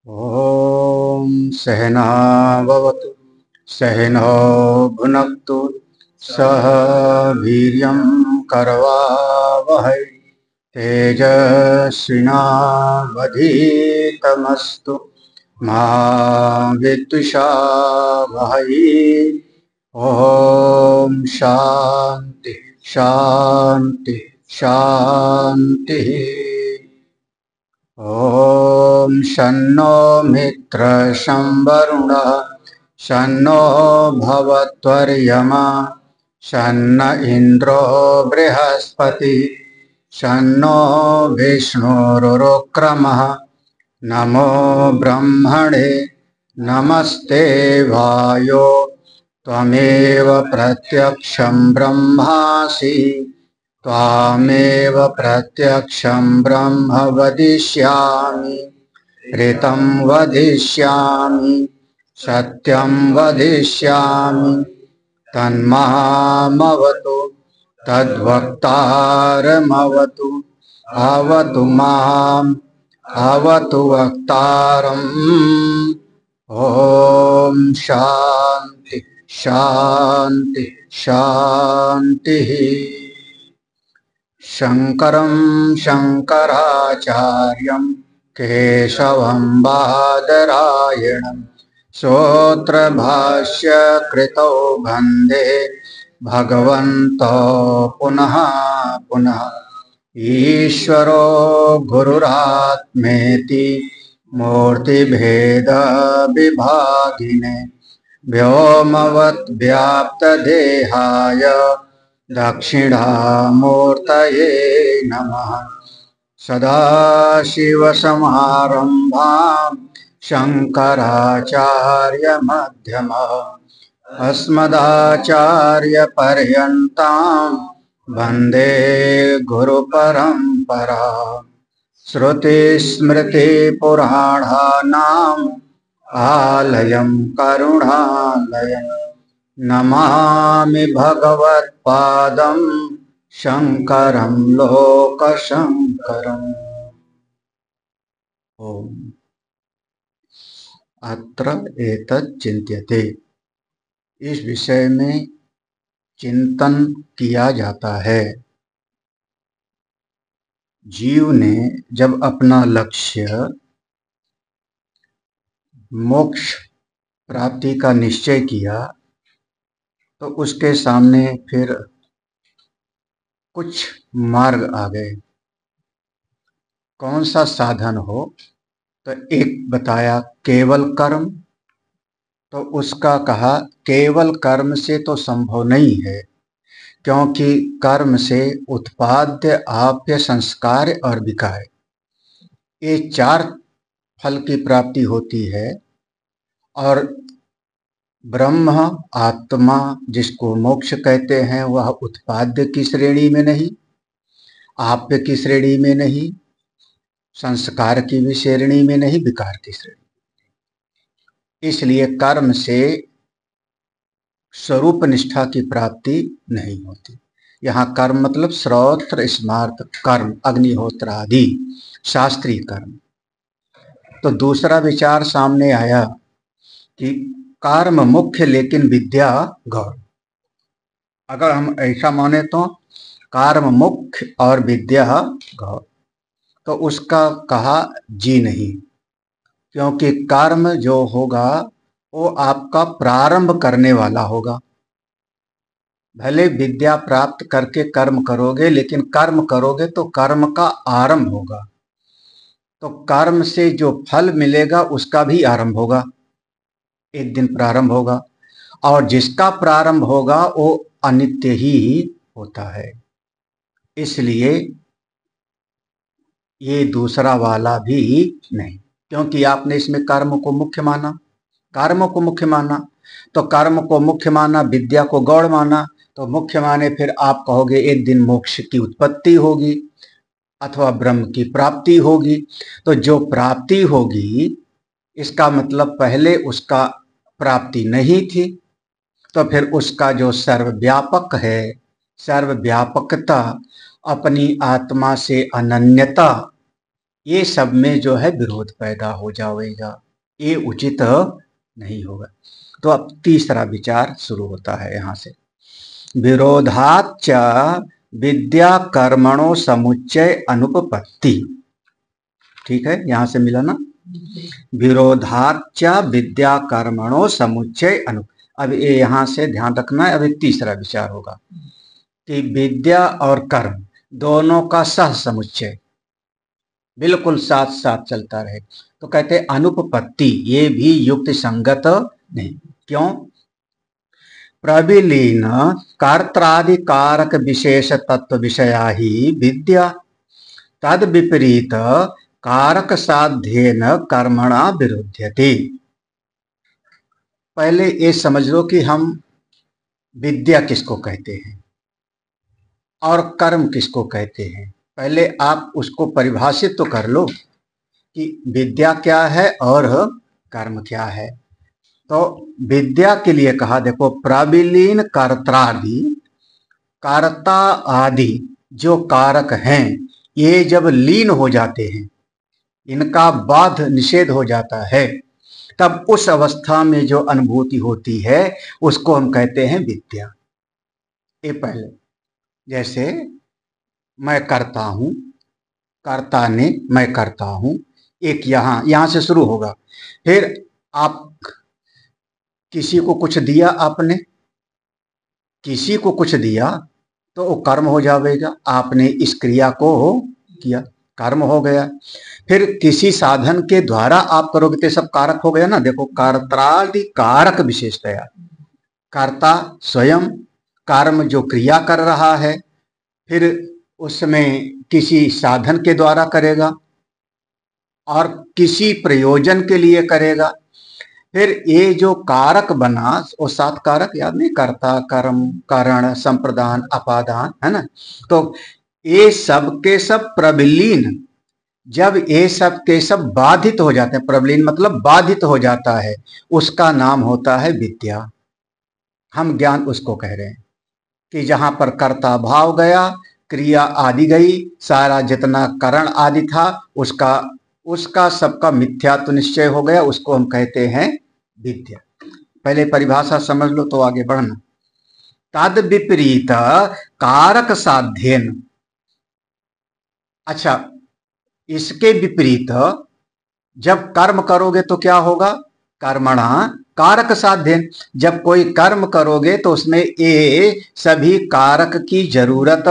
ॐ सहनाववतु सहनौ भुनक्तु सह वीर्यं करवावहै तेजस्विनावधीतमस्तु मा विद्विषावहै। ॐ शान्ति शान्ति शान्तिः। ॐ शन्नो मित्रशं वरुणः शन्नो भवत्वर्यमा शन्न इन्द्रो बृहस्पतिः शन्नो विष्णुरुक्रमः। नमो ब्रह्मणे नमस्ते वायो त्वमेव प्रत्यक्षं ब्रह्मासि त्वामेव प्रत्यक्षं ब्रह्म वदिष्यामि ऋतं वदिष्यामि सत्यं वदिष्यामि तन्मामवतु तद्वक्तारमवतु अवतु माम् अवतु वक्तारम्। ॐ शान्ति शान्ति शान्तिः। शङ्करं शङ्कराचार्यं केशवं बादरायणं सूत्रभाष्यकृतौ वन्दे भगवन्तौ पुनः पुनः। ईश्वरो गुरुरात्मेति मूर्तिभेदविभागिने व्योमवद्व्याप्तदेहाय दक्षिणामूर्तये नमः। सदाशिवसमारम्भां शङ्कराचार्यमध्यमः अस्मदाचार्यपर्यन्तां वन्दे गुरुपरम्परां। श्रुतिस्मृतिपुराणानाम् आलयं करुणालयम् नमामि भगवत्पादं शङ्करं लोकशङ्करम्। ओम अत्र एतत् चिन्त्यते। इस विषय में चिंतन किया जाता है। जीव ने जब अपना लक्ष्य मोक्ष प्राप्ति का निश्चय किया तो उसके सामने फिर कुछ मार्ग आ गए। कौन सा साधन हो तो एक बताया केवल कर्म, तो उसका कहा केवल कर्म से तो संभव नहीं है, क्योंकि कर्म से उत्पाद्य आप्य संस्कार और विकार ये चार फल की प्राप्ति होती है। और ब्रह्म आत्मा जिसको मोक्ष कहते हैं वह उत्पाद्य की श्रेणी में नहीं, आप्य की श्रेणी में नहीं, संस्कार की भी श्रेणी में नहीं, विकार की श्रेणी। इसलिए कर्म से स्वरूप निष्ठा की प्राप्ति नहीं होती। यहाँ कर्म मतलब श्रौत्र स्मार्त कर्म, अग्निहोत्र आदि शास्त्रीय कर्म। तो दूसरा विचार सामने आया कि कर्म मुख्य लेकिन विद्या गौण। अगर हम ऐसा माने तो कर्म मुख्य और विद्या गौण, तो उसका कहा जी नहीं, क्योंकि कर्म जो होगा वो आपका प्रारंभ करने वाला होगा। भले विद्या प्राप्त करके कर्म करोगे, लेकिन कर्म करोगे तो कर्म का आरंभ होगा। तो कर्म से जो फल मिलेगा उसका भी आरंभ होगा, एक दिन प्रारंभ होगा। और जिसका प्रारंभ होगा वो अनित्य ही होता है। इसलिए ये दूसरा वाला भी नहीं, क्योंकि आपने इसमें कर्म को मुख्य माना, कर्म को मुख्य माना, तो कर्म को मुख्य माना, विद्या को गौण माना, तो मुख्य माने फिर आप कहोगे एक दिन मोक्ष की उत्पत्ति होगी अथवा ब्रह्म की प्राप्ति होगी। तो जो प्राप्ति होगी इसका मतलब पहले उसका प्राप्ति नहीं थी, तो फिर उसका जो सर्वव्यापक है, सर्वव्यापकता, अपनी आत्मा से अनन्यता, ये सब में जो है विरोध पैदा हो जाएगा, ये उचित नहीं होगा। तो अब तीसरा विचार शुरू होता है यहाँ से, विरोधाच्च विद्या कर्मणो समुच्चय अनुपपत्ति। ठीक है, यहां से मिला ना, विरोधाच्च विद्या कर्मणो समुच्चय अनु। अब ये यहां से ध्यान रखना है, अब एक तीसरा विचार होगा कि विद्या और कर्म दोनों का सह समुच्चय बिल्कुल साथ साथ चलता रहे, तो कहते अनुपपत्ति, ये भी युक्ति संगत नहीं। क्यों? प्रविलीन कर्त्रादि कारक विशेष तत्व विषया ही विद्या, तद विपरीत कारक साध्येन कर्मणा विरुध्यते। पहले ये समझ लो कि हम विद्या किसको कहते हैं और कर्म किसको कहते हैं। पहले आप उसको परिभाषित तो कर लो कि विद्या क्या है और कर्म क्या है। तो विद्या के लिए कहा, देखो, प्रविलीन कर्त्रादि, कर्ता आदि जो कारक हैं, ये जब लीन हो जाते हैं, इनका बाध निषेध हो जाता है, तब उस अवस्था में जो अनुभूति होती है उसको हम कहते हैं विद्या। ये पहले, जैसे मैं करता हूं, कर्ता ने मैं करता हूं, एक यहां से शुरू होगा। फिर आप किसी को कुछ दिया, आपने किसी को कुछ दिया तो वो कर्म हो जाएगा, आपने इस क्रिया को किया, कर्म हो गया। फिर किसी साधन के द्वारा आप करोगे तो सब कारक हो गया ना। देखो, कर्त्रादि कारक विशेषतया, कर्ता स्वयं, कर्म जो क्रिया कर रहा है, फिर उसमें किसी साधन के द्वारा करेगा और किसी प्रयोजन के लिए करेगा। फिर ये जो कारक बना, वो 7 कारक याद नहीं, कर्ता, कर्म, कारण, संप्रदान, अपादान, है ना। तो ये सब के सब प्रविलीन, जब ये सब के सब बाधित हो जाते हैं, प्रविलीन मतलब बाधित हो जाता है, उसका नाम होता है विद्या। हम ज्ञान उसको कह रहे हैं कि जहां पर कर्ता भाव गया, क्रिया आदि गई, सारा जितना करण आदि था उसका सबका मिथ्यात्व निश्चय हो गया, उसको हम कहते हैं विद्या। पहले परिभाषा समझ लो तो आगे बढ़ना। तद विपरीत कारक साध्येन, अच्छा, इसके विपरीत जब कर्म करोगे तो क्या होगा? कर्मणा कारक साध्येन, जब कोई कर्म करोगे तो उसमें ये सभी कारक की जरूरत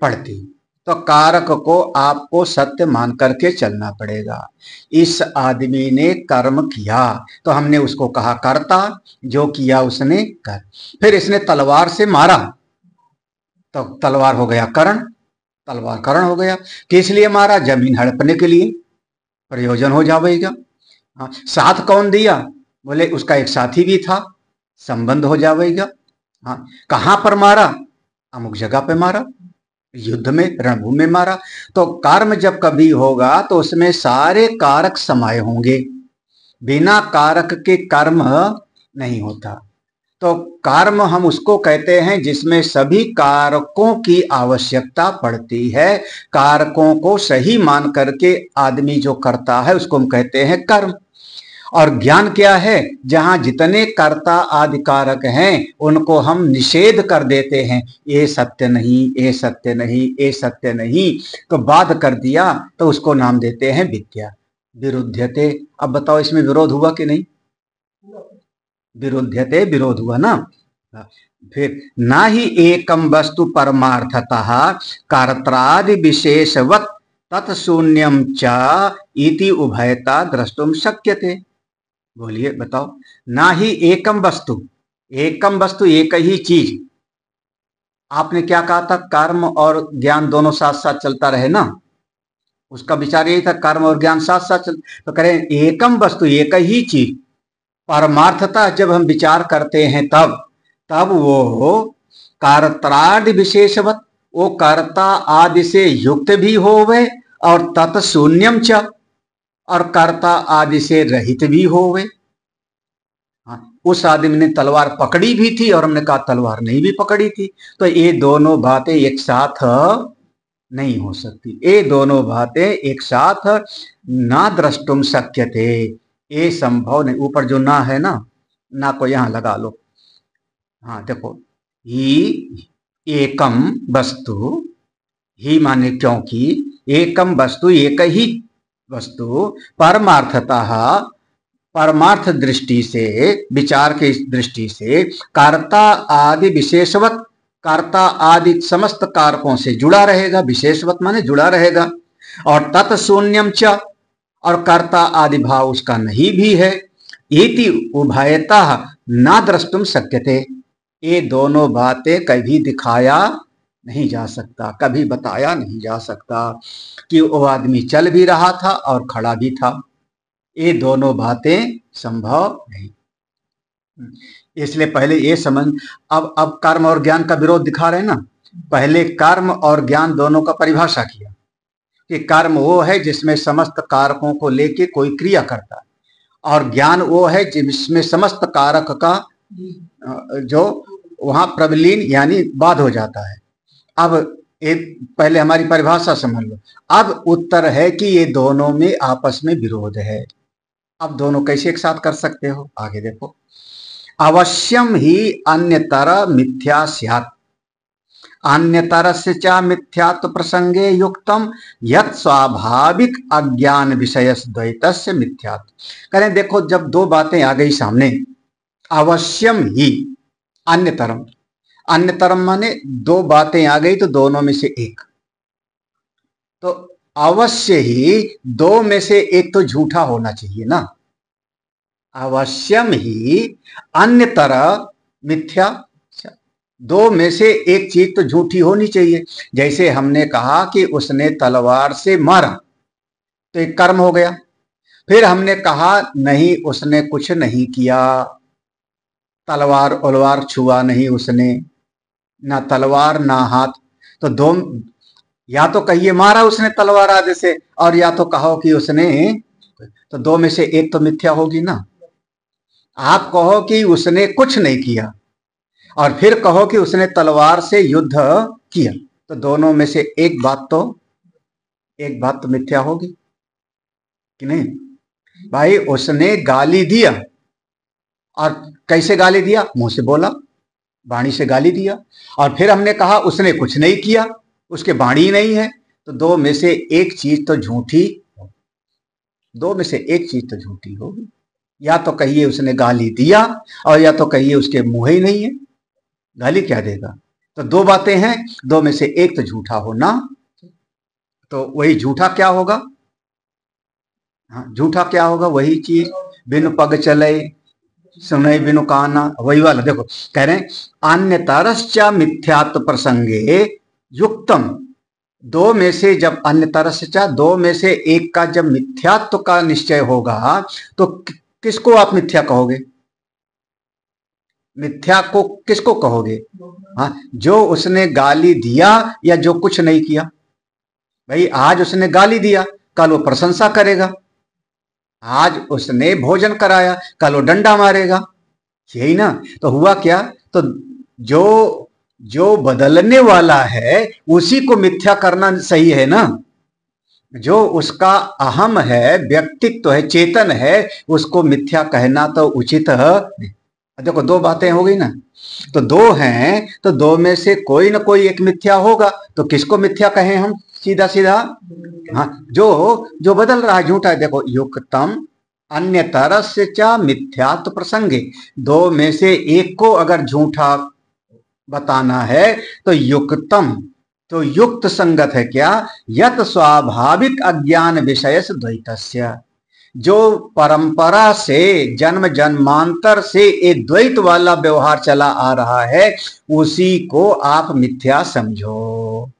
पड़ती, तो कारक को आपको सत्य मान करके चलना पड़ेगा। इस आदमी ने कर्म किया तो हमने उसको कहा कर्ता, जो किया उसने कर। फिर इसने तलवार से मारा तो तलवार हो गया करण, तलवार करण हो गया। किस लिए मारा? जमीन हड़पने के लिए, प्रयोजन हो जाएगा। हाँ, साथ कौन दिया? बोले उसका एक साथी भी था, संबंध हो जाएगा। हाँ, कहां पर मारा? अमुक जगह पे मारा, युद्ध में, रणभूमि में मारा। तो कर्म जब कभी होगा तो उसमें सारे कारक समाये होंगे, बिना कारक के कर्म नहीं होता। तो कर्म हम उसको कहते हैं जिसमें सभी कारकों की आवश्यकता पड़ती है। कारकों को सही मान करके आदमी जो करता है उसको हम कहते हैं कर्म। और ज्ञान क्या है? जहां जितने कर्ता आदि कारक हैं उनको हम निषेध कर देते हैं, ये सत्य नहीं, ये सत्य नहीं, ये सत्य नहीं, तो बाध कर दिया, तो उसको नाम देते हैं विद्या। विरुध्यते, अब बताओ इसमें विरोध हुआ कि नहीं? विरुध्यते, विरोध हुआ ना। फिर ना ही एकम वस्तु परमार्थतः कर्त्रादि विशेषवत् तत्शून्यम च इति उभयता द्रष्टुम शक्यते। बोलिए, बताओ। ना ही एकम वस्तु, एकम वस्तु एक ही चीज। आपने क्या कहा था? कर्म और ज्ञान दोनों साथ साथ चलता रहे ना, उसका विचार यही था, कर्म और ज्ञान साथ साथ चल। तो करें एकम वस्तु, एक ही चीज। परमार्थता जब हम विचार करते हैं तब वो कर्त्रादि विशेषवत, वो कर्ता आदि से युक्त भी होवे और तत्शून्यम च, और कर्ता आदि से रहित भी होवे। उस आदमी ने तलवार पकड़ी भी थी और हमने कहा तलवार नहीं भी पकड़ी थी, तो ये दोनों बातें एक साथ नहीं हो सकती। ये दोनों बातें एक साथ ना द्रष्टुम शक्यते, ये संभव नहीं। ऊपर जो ना है ना को यहां लगा लो। हाँ देखो, ही एकम वस्तु, ही माने क्योंकि, एकम वस्तु एक ही वस्तु, परमार्थतः परमार्थ दृष्टि से, विचार की दृष्टि से, कर्ता आदि विशेषवत, कर्ता आदि समस्त कारकों से जुड़ा रहेगा। विशेषवत माने जुड़ा रहेगा। और तत्शून्यम च, और कर्ता आदि भाव उसका नहीं भी है। इति उभयतः न द्रष्टुम शक्यते, ये दोनों बातें कभी दिखाया नहीं जा सकता, कभी बताया नहीं जा सकता कि वो आदमी चल भी रहा था और खड़ा भी था। ये दोनों बातें संभव नहीं। इसलिए पहले ये समझ, अब कर्म और ज्ञान का विरोध दिखा रहे हैं ना। पहले कर्म और ज्ञान दोनों का परिभाषा किया कि कर्म वो है जिसमें समस्त कारकों को लेके कोई क्रिया करता है, और ज्ञान वो है जिसमें समस्त कारक का जो वहां प्रबलीन यानी बाध हो जाता है। अब एक पहले हमारी परिभाषा समझ लो। अब उत्तर है कि ये दोनों में आपस में विरोध है। अब दोनों कैसे एक साथ कर सकते हो, आगे देखो। अवश्यम ही अन्यतर मिथ्या स्यात्, अन्यतरस्य च मिथ्यात्व प्रसंगे युक्तम यत् स्वाभाविक अज्ञान विषयस द्वैतस्य मिथ्यात्व। करें देखो, जब दो बातें आ गई सामने, अवश्यम ही अन्यतरम, अन्यतरम माने दो बातें आ गई तो दोनों में से एक, तो अवश्य ही दो में से एक तो झूठा होना चाहिए ना। अवश्यम ही अन्यतर मिथ्या, दो में से एक चीज तो झूठी होनी चाहिए। जैसे हमने कहा कि उसने तलवार से मारा तो एक कर्म हो गया। फिर हमने कहा नहीं, उसने कुछ नहीं किया, तलवार उलवार छुआ नहीं उसने, ना तलवार ना हाथ, तो दो, या तो कहिए मारा उसने तलवार आदि से, और या तो कहो कि उसने, तो दो में से एक तो मिथ्या होगी ना। आप कहो कि उसने कुछ नहीं किया और फिर कहो कि उसने तलवार से युद्ध किया, तो दोनों में से एक बात तो मिथ्या होगी कि नहीं। भाई उसने गाली दिया, और कैसे गाली दिया, मुंह से बोला, वाणी से गाली दिया, और फिर हमने कहा उसने कुछ नहीं किया, उसके वाणी नहीं है, तो दो में से एक चीज तो झूठी, दो में से एक चीज तो झूठी होगी। या तो कहिए उसने गाली दिया, और या तो कहिए उसके मुंह ही नहीं है, गाली क्या देगा। तो दो बातें हैं, दो में से एक तो झूठा होना। तो वही झूठा क्या होगा, हाँ झूठा क्या होगा, वही चीज, बिनु पग चले सुने बिनु काना, वही वाला। देखो कह रहे हैं अन्यतरश्च मिथ्यात्व प्रसंगे युक्तम, दो में से जब अन्यतरश्च, दो में से एक का जब मिथ्यात्व का निश्चय होगा तो किसको आप मिथ्या कहोगे, मिथ्या को किसको कहोगे, हाँ जो उसने गाली दिया या जो कुछ नहीं किया। भाई आज उसने गाली दिया, कल वो प्रशंसा करेगा, आज उसने भोजन कराया, कल वो डंडा मारेगा, यही ना। तो हुआ क्या, तो जो जो बदलने वाला है उसी को मिथ्या करना सही है ना। जो उसका अहम है, व्यक्तित्व है, चेतन है, उसको मिथ्या कहना तो उचित है। देखो दो बातें हो गई ना, तो दो हैं तो दो में से कोई ना कोई एक मिथ्या होगा, तो किसको मिथ्या कहें हम, सीधा सीधा, हाँ जो बदल रहा है झूठा है। देखो युक्तम अन्यतरस्य च मिथ्यात्व प्रसंगे, दो में से एक को अगर झूठा बताना है तो युक्तम, तो युक्त संगत है क्या, यत स्वाभाविक अज्ञान विषय से द्वैतस्य, जो परंपरा से जन्म जन्मांतर से एक द्वैत वाला व्यवहार चला आ रहा है उसी को आप मिथ्या समझो,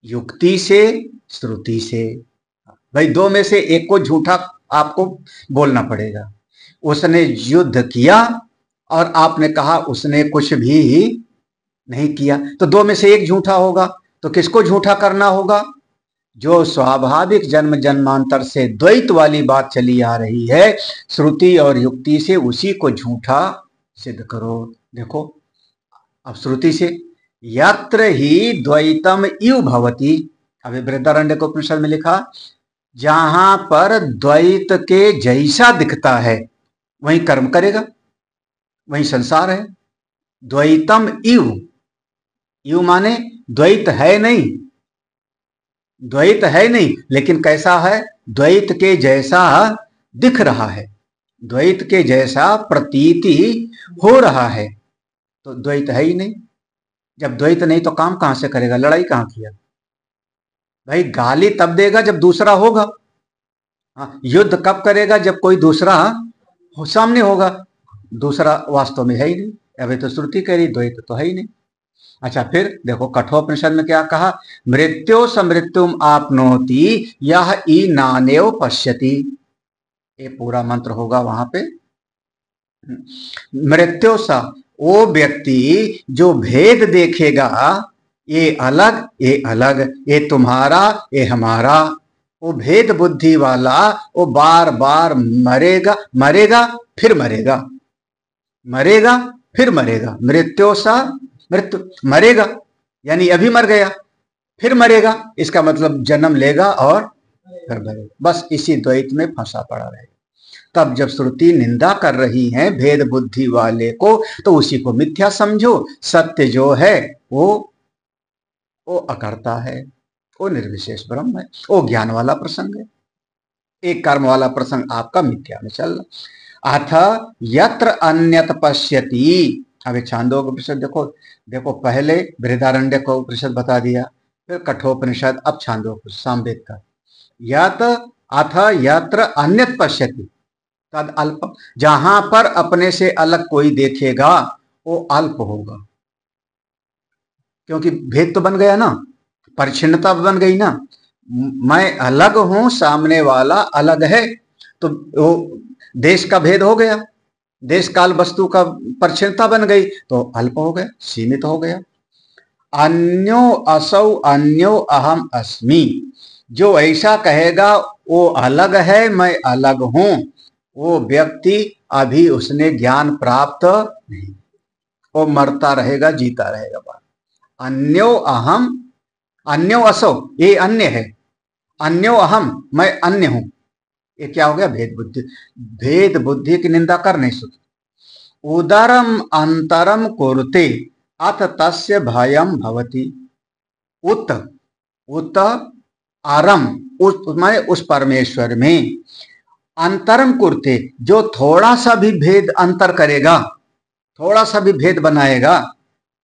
युक्ति से श्रुति से। भाई दो में से एक को झूठा आपको बोलना पड़ेगा। उसने युद्ध किया और आपने कहा उसने कुछ भी नहीं किया, तो दो में से एक झूठा होगा, तो किसको झूठा करना होगा, जो स्वाभाविक जन्म जन्मांतर से द्वैत वाली बात चली आ रही है श्रुति और युक्ति से, उसी को झूठा सिद्ध करो। देखो अब श्रुति से यत्र ही द्वैतम इव भवति। अभी बृहदारण्यक उपनिषद में लिखा, जहां पर द्वैत के जैसा दिखता है वहीं कर्म करेगा, वहीं संसार है। द्वैतम इव, इव माने द्वैत है नहीं, द्वैत है नहीं, लेकिन कैसा है? द्वैत के जैसा दिख रहा है, द्वैत के जैसा प्रतीति हो रहा है, तो द्वैत है ही नहीं। जब द्वैत नहीं तो काम कहां से करेगा, लड़ाई कहां किया भाई? गाली तब देगा जब दूसरा होगा। हाँ, युद्ध कब करेगा? जब कोई दूसरा सामने होगा। दूसरा वास्तव में है ही नहीं। अभी तो श्रुति कह रही द्वैत तो है ही नहीं। अच्छा, फिर देखो कठोपनिषद में क्या कहा? मृत्यो समृत्युम आपनोति यह ई नानेव पश्यति। ये पूरा मंत्र होगा वहां पे। मृत्यो सा, वो व्यक्ति जो भेद देखेगा, ये अलग ये अलग, ये तुम्हारा ये हमारा, वो भेद बुद्धि वाला, वो बार बार मरेगा, मरेगा फिर मरेगा, मरेगा फिर मरेगा। मृत्यो सा मृत्यु, मरेगा यानी अभी मर गया, फिर मरेगा, इसका मतलब जन्म लेगा और फिर मरेगा। बस इसी द्वैत में फंसा पड़ा रहेगा। तब जब श्रुति निंदा कर रही है भेद बुद्धि वाले को, तो उसी को मिथ्या समझो। सत्य जो है वो अकर्ता है, वो निर्विशेष ब्रह्म है, वो ज्ञान वाला प्रसंग है। एक कर्म वाला प्रसंग आपका मिथ्या में चल रहा। अथ यत्र अन्यत पश्यति। अभी छांदोग्य उपनिषद देखो, देखो पहले बृहदारण्यक को उपनिषद बता दिया, फिर कठोपनिषद, अब छांदोग्य सामवेद का। यत अथ यत्र अन्यत पश्यति तद अल्प। जहां पर अपने से अलग कोई देखेगा वो अल्प होगा, क्योंकि भेद तो बन गया ना, परिच्छिन्नता बन गई ना। मैं अलग हूं, सामने वाला अलग है, तो वो देश का भेद हो गया, देश काल वस्तु का परिच्छिन्नता बन गई, तो अल्प हो गया, सीमित हो गया। अन्यो असौ अन्यो अहम अस्मि। जो ऐसा कहेगा वो अलग है, मैं अलग हूं, वो व्यक्ति अभी उसने ज्ञान प्राप्त नहीं, वो मरता रहेगा जीता रहेगा। बात अन्यो अहम अन्यो असौ, ये अन्य है, अन्यो अहम, मैं अन्य हूं, ये क्या हो गया? भेद बुद्धि। भेद बुद्धि की निंदा कर नहीं सकते। उदरम अंतरम कुरुते अथ तस्य भयम भवति। उत उत आरम, उस परमेश्वर में अंतरम कुरुते, जो थोड़ा सा भी भेद अंतर करेगा, थोड़ा सा भी भेद बनाएगा,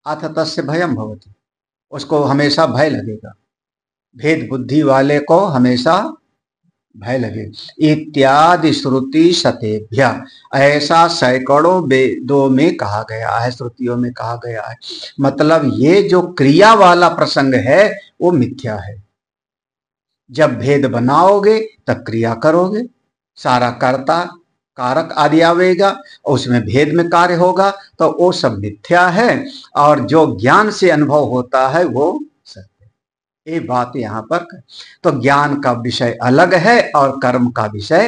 अथ तस्य भयम भवति, उसको हमेशा भय लगेगा। भेद बुद्धि वाले को हमेशा भय लगे। इत्यादि श्रुति शतेभ्य, ऐसा सैकड़ों वेदों में कहा गया है, श्रुतियों में कहा गया है। मतलब ये जो क्रिया वाला प्रसंग है वो मिथ्या है। जब भेद बनाओगे तब क्रिया करोगे, सारा कर्ता कारक आदि आवेगा, उसमें भेद में कार्य होगा, तो वो सब मिथ्या है, और जो ज्ञान से अनुभव होता है वो सत्य। ये बात यहाँ पर, तो ज्ञान का विषय अलग है और कर्म का विषय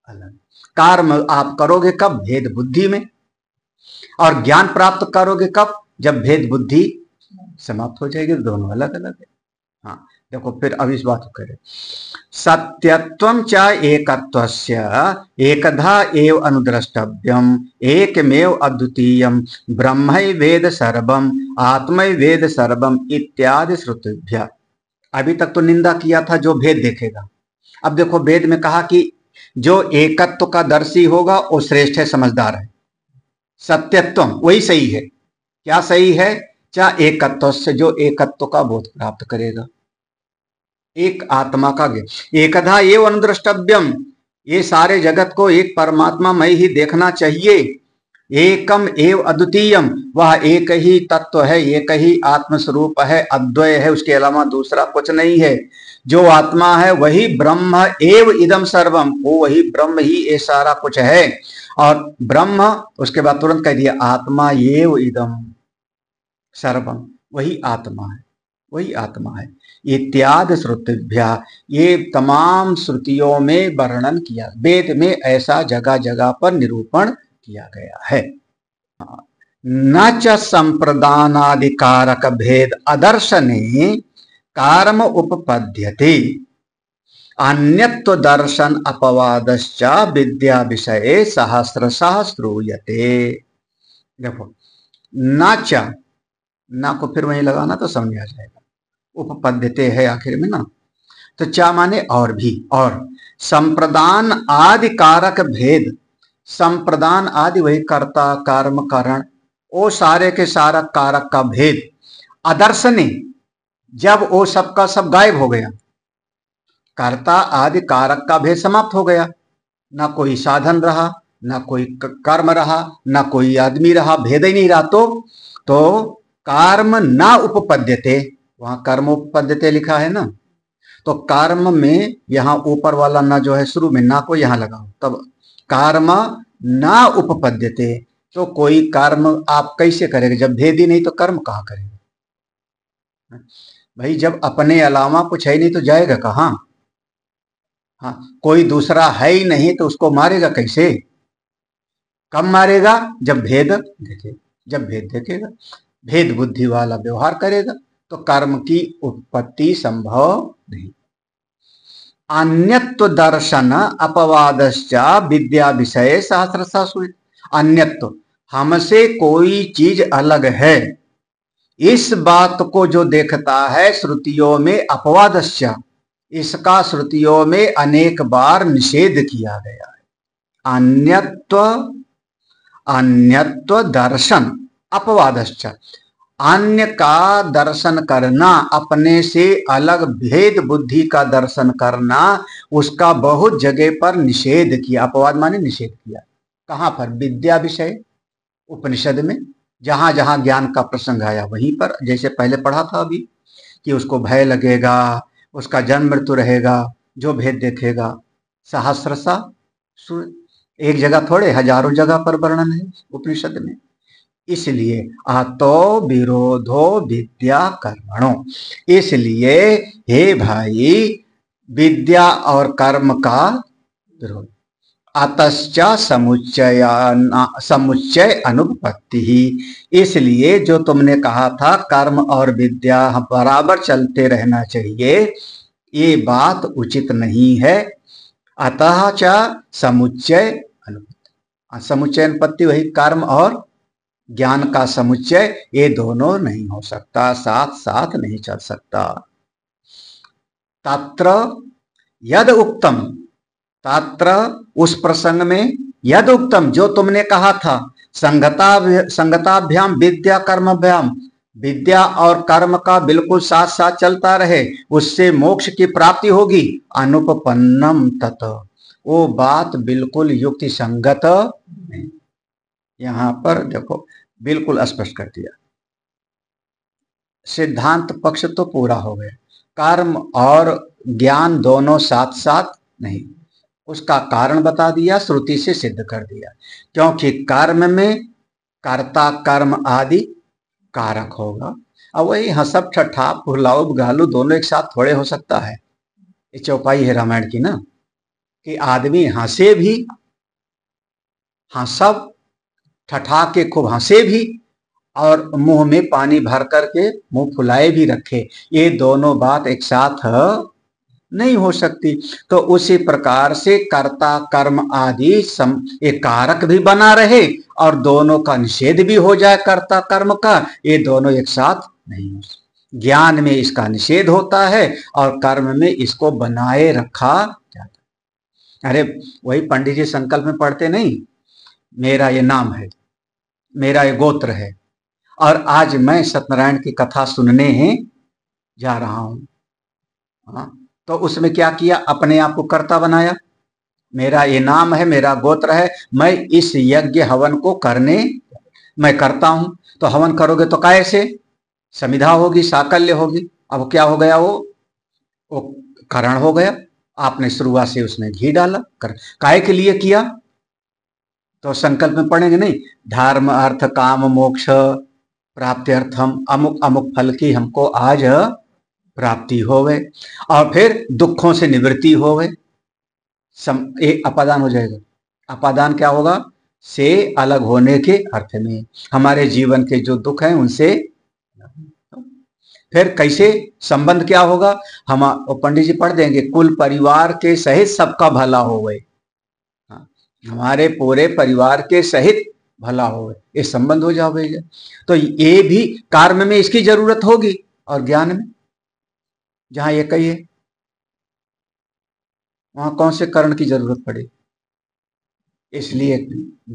अलग। कर्म आप करोगे कब? भेद बुद्धि में। और ज्ञान प्राप्त करोगे कब? जब भेद बुद्धि समाप्त हो जाएगी। दोनों अलग अलग है। हाँ देखो, फिर अब इस बात को करें। सत्यत्वं च एकत्वस्य एकधा एव अनुद्रष्टव्यम एकमेव अद्वितीयं ब्रह्मैवेद सर्वम आत्मैवेद सर्वम इत्यादि श्रुतिभ्यः। अभी तक तो निंदा किया था जो भेद देखेगा। अब देखो वेद में कहा कि जो एकत्व का दर्शी होगा वो श्रेष्ठ है, समझदार है। सत्यत्वम वही सही है। क्या सही है? चाहे एकत्व से, जो एकत्व का बोध प्राप्त करेगा, एक आत्मा का ज्ञान। एकधा एव अनुद्रष्टव्यम, ये सारे जगत को एक परमात्मा में ही देखना चाहिए। एकम एव अद्वितीयम, वह एक ही तत्व है, एक ही आत्मस्वरूप है, अद्वय है, उसके अलावा दूसरा कुछ नहीं है। जो आत्मा है वही ब्रह्म एव इदम सर्वम, वो वही ब्रह्म ही ये सारा कुछ है। और ब्रह्म, उसके बाद तुरंत कह दिया आत्मा एव इदम सर्वम, वही आत्मा है, वही आत्मा है। इत्यादि श्रुतिभ्यः, ये तमाम श्रुतियों में वर्णन किया, वेद में ऐसा जगह जगह पर निरूपण किया गया है। न च संप्रदानाधिकारक भेद अदर्शने कर्म उपपद्यते अन्यत्व दर्शन अपवादश्च विद्या विषये सहस्रशः श्रूयते। देखो, न च, ना को फिर वहीं लगाना तो समझ आ जाएगा, उपपद्यते है आखिर में ना, तो चा माने और भी, और संप्रदान आदि कारक भेद, संप्रदान आदि वही कर्ता कर्म कारण, वो सारे के सारा कारक का भेद, अदर्शने जब वो सबका सब गायब हो गया, कर्ता आदि कारक का भेद समाप्त हो गया, ना कोई साधन रहा, ना कोई कर्म रहा, ना कोई आदमी रहा, भेद ही नहीं रहा, तो कर्म ना उपपद्यते, वहां कर्म उपपद्यते लिखा है ना, तो कर्म में यहां ऊपर वाला ना जो है शुरू में ना को यहां लगाओ, तब कर्म ना उपपद्यते, तो कोई कर्म आप कैसे करेंगे जब भेद ही नहीं, तो कर्म कहां करेंगे भाई, जब अपने अलावा कुछ है नहीं तो जाएगा कहां। हाँ, कोई दूसरा है ही नहीं तो उसको मारेगा कैसे, कब मारेगा, जब भेद देखेगा, जब भेद देखेगा, भेद बुद्धि वाला व्यवहार करेगा, तो कर्म की उत्पत्ति संभव नहीं। अन्यत्व दर्शन अपवादश्च विद्या विषय सहस्रशः श्रूयते। अन्यत्व, हमसे कोई चीज अलग है, इस बात को जो देखता है श्रुतियों में अपवादश्च, इसका श्रुतियों में अनेक बार निषेध किया गया है। अन्यत्व, अन्यत्व दर्शन अपवादश्च, अन्य का दर्शन करना, अपने से अलग भेद बुद्धि का दर्शन करना, उसका बहुत जगह पर निषेध किया। अपवाद माने निषेध किया, कहां पर, विद्या विषय उपनिषद में, जहां जहां ज्ञान का प्रसंग आया वहीं पर, जैसे पहले पढ़ा था अभी कि उसको भय लगेगा, उसका जन्म मृत्यु रहेगा, जो भेद देखेगा सहस्रशः, एक जगह थोड़े हजारों जगह पर वर्णन है उपनिषद में। इसलिए आतो विरोधो विद्या कर्मणो, इसलिए हे भाई विद्या और कर्म का विरोध। अतश्च समुच्चय अनुपपत्ति ही, इसलिए जो तुमने कहा था कर्म और विद्या बराबर चलते रहना चाहिए, ये बात उचित नहीं है। अतः च समुच्चय अनुपत्ति, समुच्चय अनुपत्ति वही कर्म और ज्ञान का समुच्चय, ये दोनों नहीं हो सकता, साथ साथ नहीं चल सकता। तत्र यद उक्तम, तत्र उस प्रसंग में, यद उक्तम जो तुमने कहा था, संगताभ्याम विद्या कर्मभ्याम, विद्या और कर्म का बिल्कुल साथ साथ चलता रहे, उससे मोक्ष की प्राप्ति होगी, अनुपपन्नम तत्, वो बात बिल्कुल युक्ति संगत नहीं। यहां पर देखो बिल्कुल स्पष्ट कर दिया, सिद्धांत पक्ष तो पूरा हो गया, कर्म और ज्ञान दोनों साथ साथ नहीं, उसका कारण बता दिया, श्रुति से सिद्ध कर दिया, क्योंकि कर्म में कर्ता कर्म आदि कारक होगा। अब वही हंसब ठट्ठा फुलाऊ गालू दोनों एक साथ थोड़े हो सकता है, ये चौपाई है रामायण की ना, कि आदमी हंसे भी, हंसब ठठा के खूब हंसे भी, और मुंह में पानी भर करके मुंह फुलाए भी रखे, ये दोनों बात एक साथ नहीं हो सकती। तो उसी प्रकार से कर्ता कर्म आदि एक कारक भी बना रहे और दोनों का निषेध भी हो जाए कर्ता कर्म का, ये दोनों एक साथ नहीं हो सकते। ज्ञान में इसका निषेध होता है और कर्म में इसको बनाए रखा जाता है। अरे वही पंडित जी संकल्प में पढ़ते नहीं, मेरा ये नाम है, मेरा ये गोत्र है, और आज मैं सत्यनारायण की कथा सुनने जा रहा हूं, हाँ, तो उसमें क्या किया, अपने आप को कर्ता बनाया, मेरा ये नाम है, मेरा गोत्र है, मैं इस यज्ञ हवन को करने मैं करता हूं। तो हवन करोगे तो कैसे, समिधा होगी, साकल्य होगी। अब क्या हो गया, वो करण हो गया, आपने शुरुआत से उसमें घी डाला, काय के लिए किया, तो संकल्प में पढ़ेंगे नहीं, धर्म अर्थ काम मोक्ष प्राप्त्यर्थम अमुक अमुक फल की हमको आज प्राप्ति होवे, और फिर दुखों से निवृत्ति होवे, एक अपादान हो जाएगा। अपादान क्या होगा, से अलग होने के अर्थ में, हमारे जीवन के जो दुख हैं उनसे। फिर कैसे संबंध क्या होगा? हम पंडित जी पढ़ देंगे, कुल परिवार के सहित सबका भला होवे, हमारे पूरे परिवार के सहित भला होवे, ये संबंध हो जाएगा। तो ये भी कर्म में इसकी जरूरत होगी और ज्ञान में, जहां ये कही है वहां कौन से कर्ण की जरूरत पड़े? इसलिए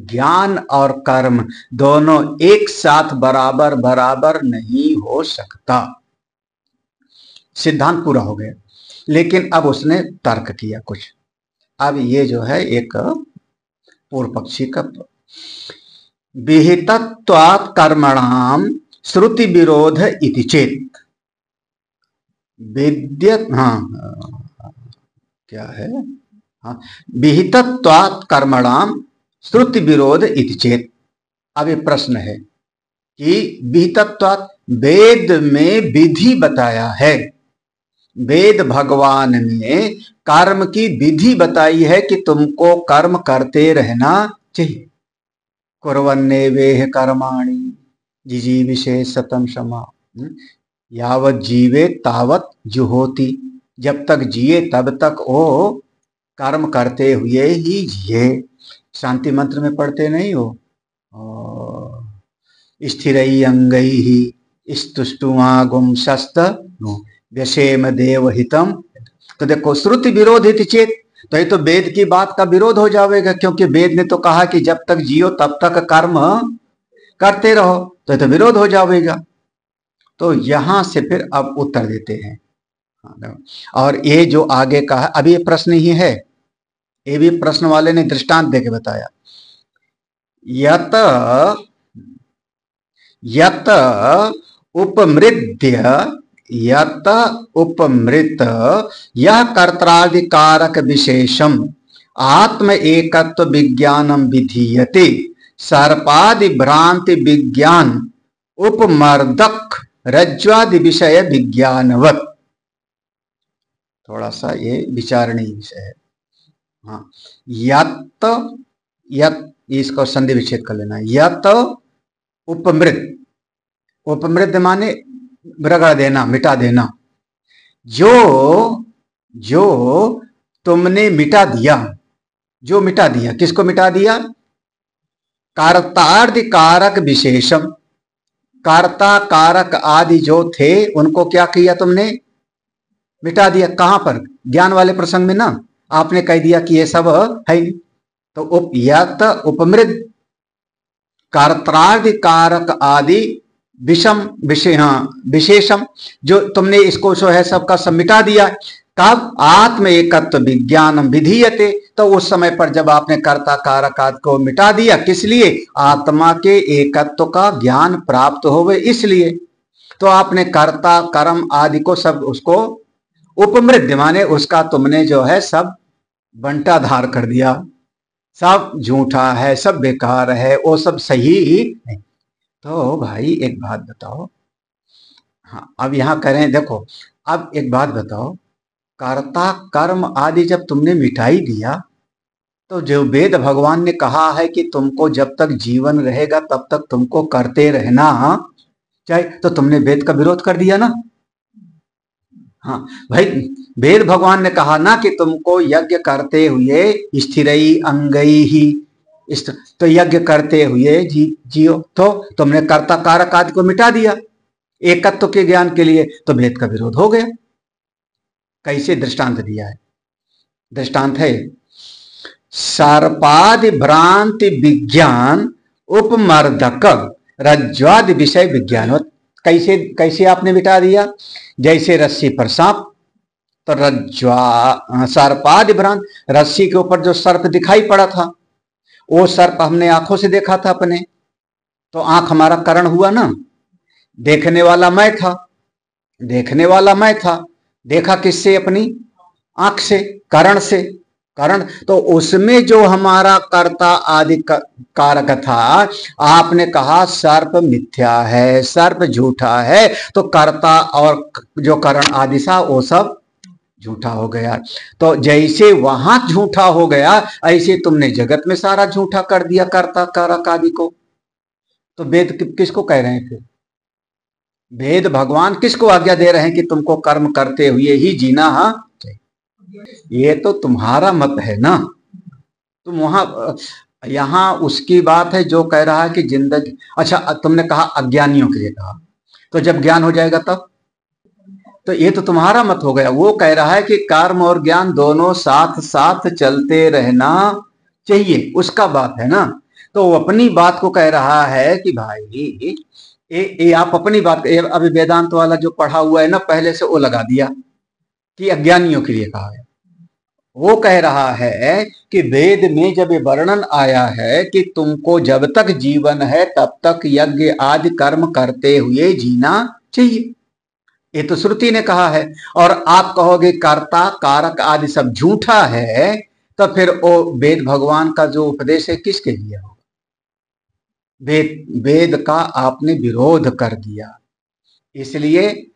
ज्ञान और कर्म दोनों एक साथ बराबर बराबर नहीं हो सकता। सिद्धांत पूरा हो गया, लेकिन अब उसने तर्क किया कुछ। अब ये जो है एक पूर्व पक्षी का, विहितत्वात् कर्मणाम श्रुति विरोध इति चेत विद्यत, क्या है, विहितत्वात् कर्मणाम श्रुति विरोध इति चेत। अब ये प्रश्न है कि विहितत्वात्, वेद में विधि बताया है, वेद भगवान ने कर्म की विधि बताई है कि तुमको कर्म करते रहना चाहिए। कुर्वन्नेवेह कर्माणि जिजीविषे सतम क्षमा, यावत जीवे तावत जुहोति, जब तक जिए तब तक वो कर्म करते हुए ही जिए। शांति मंत्र में पढ़ते नहीं हो, स्थिरई अंगई ही स्तुष्टुआगुम शस्त व्यशेम देव हितम। तो देखो, श्रुति विरोध हित चेत, तो ये तो वेद की बात का विरोध हो जाएगा, क्योंकि वेद ने तो कहा कि जब तक जियो तब तक कर्म करते रहो, तो ये तो विरोध हो जाएगा। तो यहां से फिर अब उत्तर देते हैं, और ये जो आगे का है, अभी ये प्रश्न ही है, ये भी प्रश्न वाले ने दृष्टांत देके बताया। यत यत उपमृद्य, यत उपमृत यह कर्त्राधिकारक विशेषम आत्म एकत्व विज्ञानम विधीयते, सर्पादि भ्रांति विज्ञान उपमर्दक रज्ज्वादि विषय विज्ञानवत। थोड़ा सा ये विचारणीय विषय है। हाँ, यत यत, इसको संधि विच्छेद कर लेना। यत उपमृत, उपमृत माने रगड़ देना, मिटा देना। जो जो तुमने मिटा दिया, जो मिटा दिया, किसको मिटा दिया? कर्तार्थ कारक विशेषम, कर्ता कारक आदि जो थे उनको क्या किया तुमने? मिटा दिया। कहां पर? ज्ञान वाले प्रसंग में ना, आपने कह दिया कि ये सब है नहीं। तो यत उपमृत कर्त्रार्थ कारक आदि विषम विशेषम, जो तुमने इसको जो है सबका सब मिटा दिया। तब आत्म एकत्व विज्ञानम विधीयते, तो उस समय पर जब आपने कर्ता कारक आदि को मिटा दिया, किस लिए? आत्मा के एकत्व का ज्ञान प्राप्त होवे, इसलिए। तो आपने कर्ता कर्म आदि को सब उसको उपमृत माने उसका तुमने जो है सब बंटाधार कर दिया, सब झूठा है, सब बेकार है, वो सब सही ही नहीं। तो भाई एक बात बताओ, हाँ अब यहां करें, देखो अब एक बात बताओ, कर्ता कर्म आदि जब तुमने मिटाई दिया, तो जो वेद भगवान ने कहा है कि तुमको जब तक जीवन रहेगा तब तक तुमको करते रहना चाहे, तो तुमने वेद का विरोध कर दिया ना। हाँ भाई, वेद भगवान ने कहा ना कि तुमको यज्ञ करते हुए स्थिरई अंगई ही, तो यज्ञ करते हुए जियो, तो तुमने कर्ता कारक आदि को मिटा दिया एकत्व के ज्ञान के लिए, तो वेद का विरोध हो गया। कैसे? दृष्टांत दिया है, दृष्टांत है सर्पादि भ्रांति विज्ञान उपमर्दक रज्ज्वादि विषय विज्ञान। कैसे कैसे आपने मिटा दिया? जैसे रस्सी पर सांप, तो रज्ज्वा सर्पादि भ्रांत, रस्सी के ऊपर जो सर्प दिखाई पड़ा था, वो सर्प हमने आंखों से देखा था अपने, तो आंख हमारा करण हुआ ना, देखने वाला मैं था, देखने वाला मैं था, देखा किससे? अपनी आंख से, करण से, करण। तो उसमें जो हमारा कर्ता आदि कारक था, आपने कहा सर्प मिथ्या है, सर्प झूठा है, तो कर्ता और जो करण आदि था वो सब झूठा हो गया। तो जैसे वहां झूठा हो गया, ऐसे तुमने जगत में सारा झूठा कर दिया, कर्ता कारक आदि को। तो वेद किसको कह रहे हैं फिर? वेद भगवान किसको आज्ञा दे रहे हैं कि तुमको कर्म करते हुए ही जीना। हाँ, ये तो तुम्हारा मत है ना। तुम वहां, यहां उसकी बात है जो कह रहा है कि जिंदगी, अच्छा तुमने कहा अज्ञानियों के लिए कहा, तो जब ज्ञान हो जाएगा तब? तो ये तो तुम्हारा मत हो गया। वो कह रहा है कि कर्म और ज्ञान दोनों साथ साथ चलते रहना चाहिए, उसका बात है ना। तो वो अपनी बात को कह रहा है कि भाई ये आप अपनी बात, अभी वेदांत वाला जो पढ़ा हुआ है ना, पहले से वो लगा दिया कि अज्ञानियों के लिए कहा है। वो कह रहा है कि वेद में जब ये वर्णन आया है कि तुमको जब तक जीवन है तब तक यज्ञ आदि कर्म करते हुए जीना चाहिए, ये तो श्रुति ने कहा है। और आप कहोगे कर्ता कारक आदि सब झूठा है, तो फिर वो वेद भगवान का जो उपदेश है किसके लिए होगा? वेद का आपने विरोध कर दिया। इसलिए,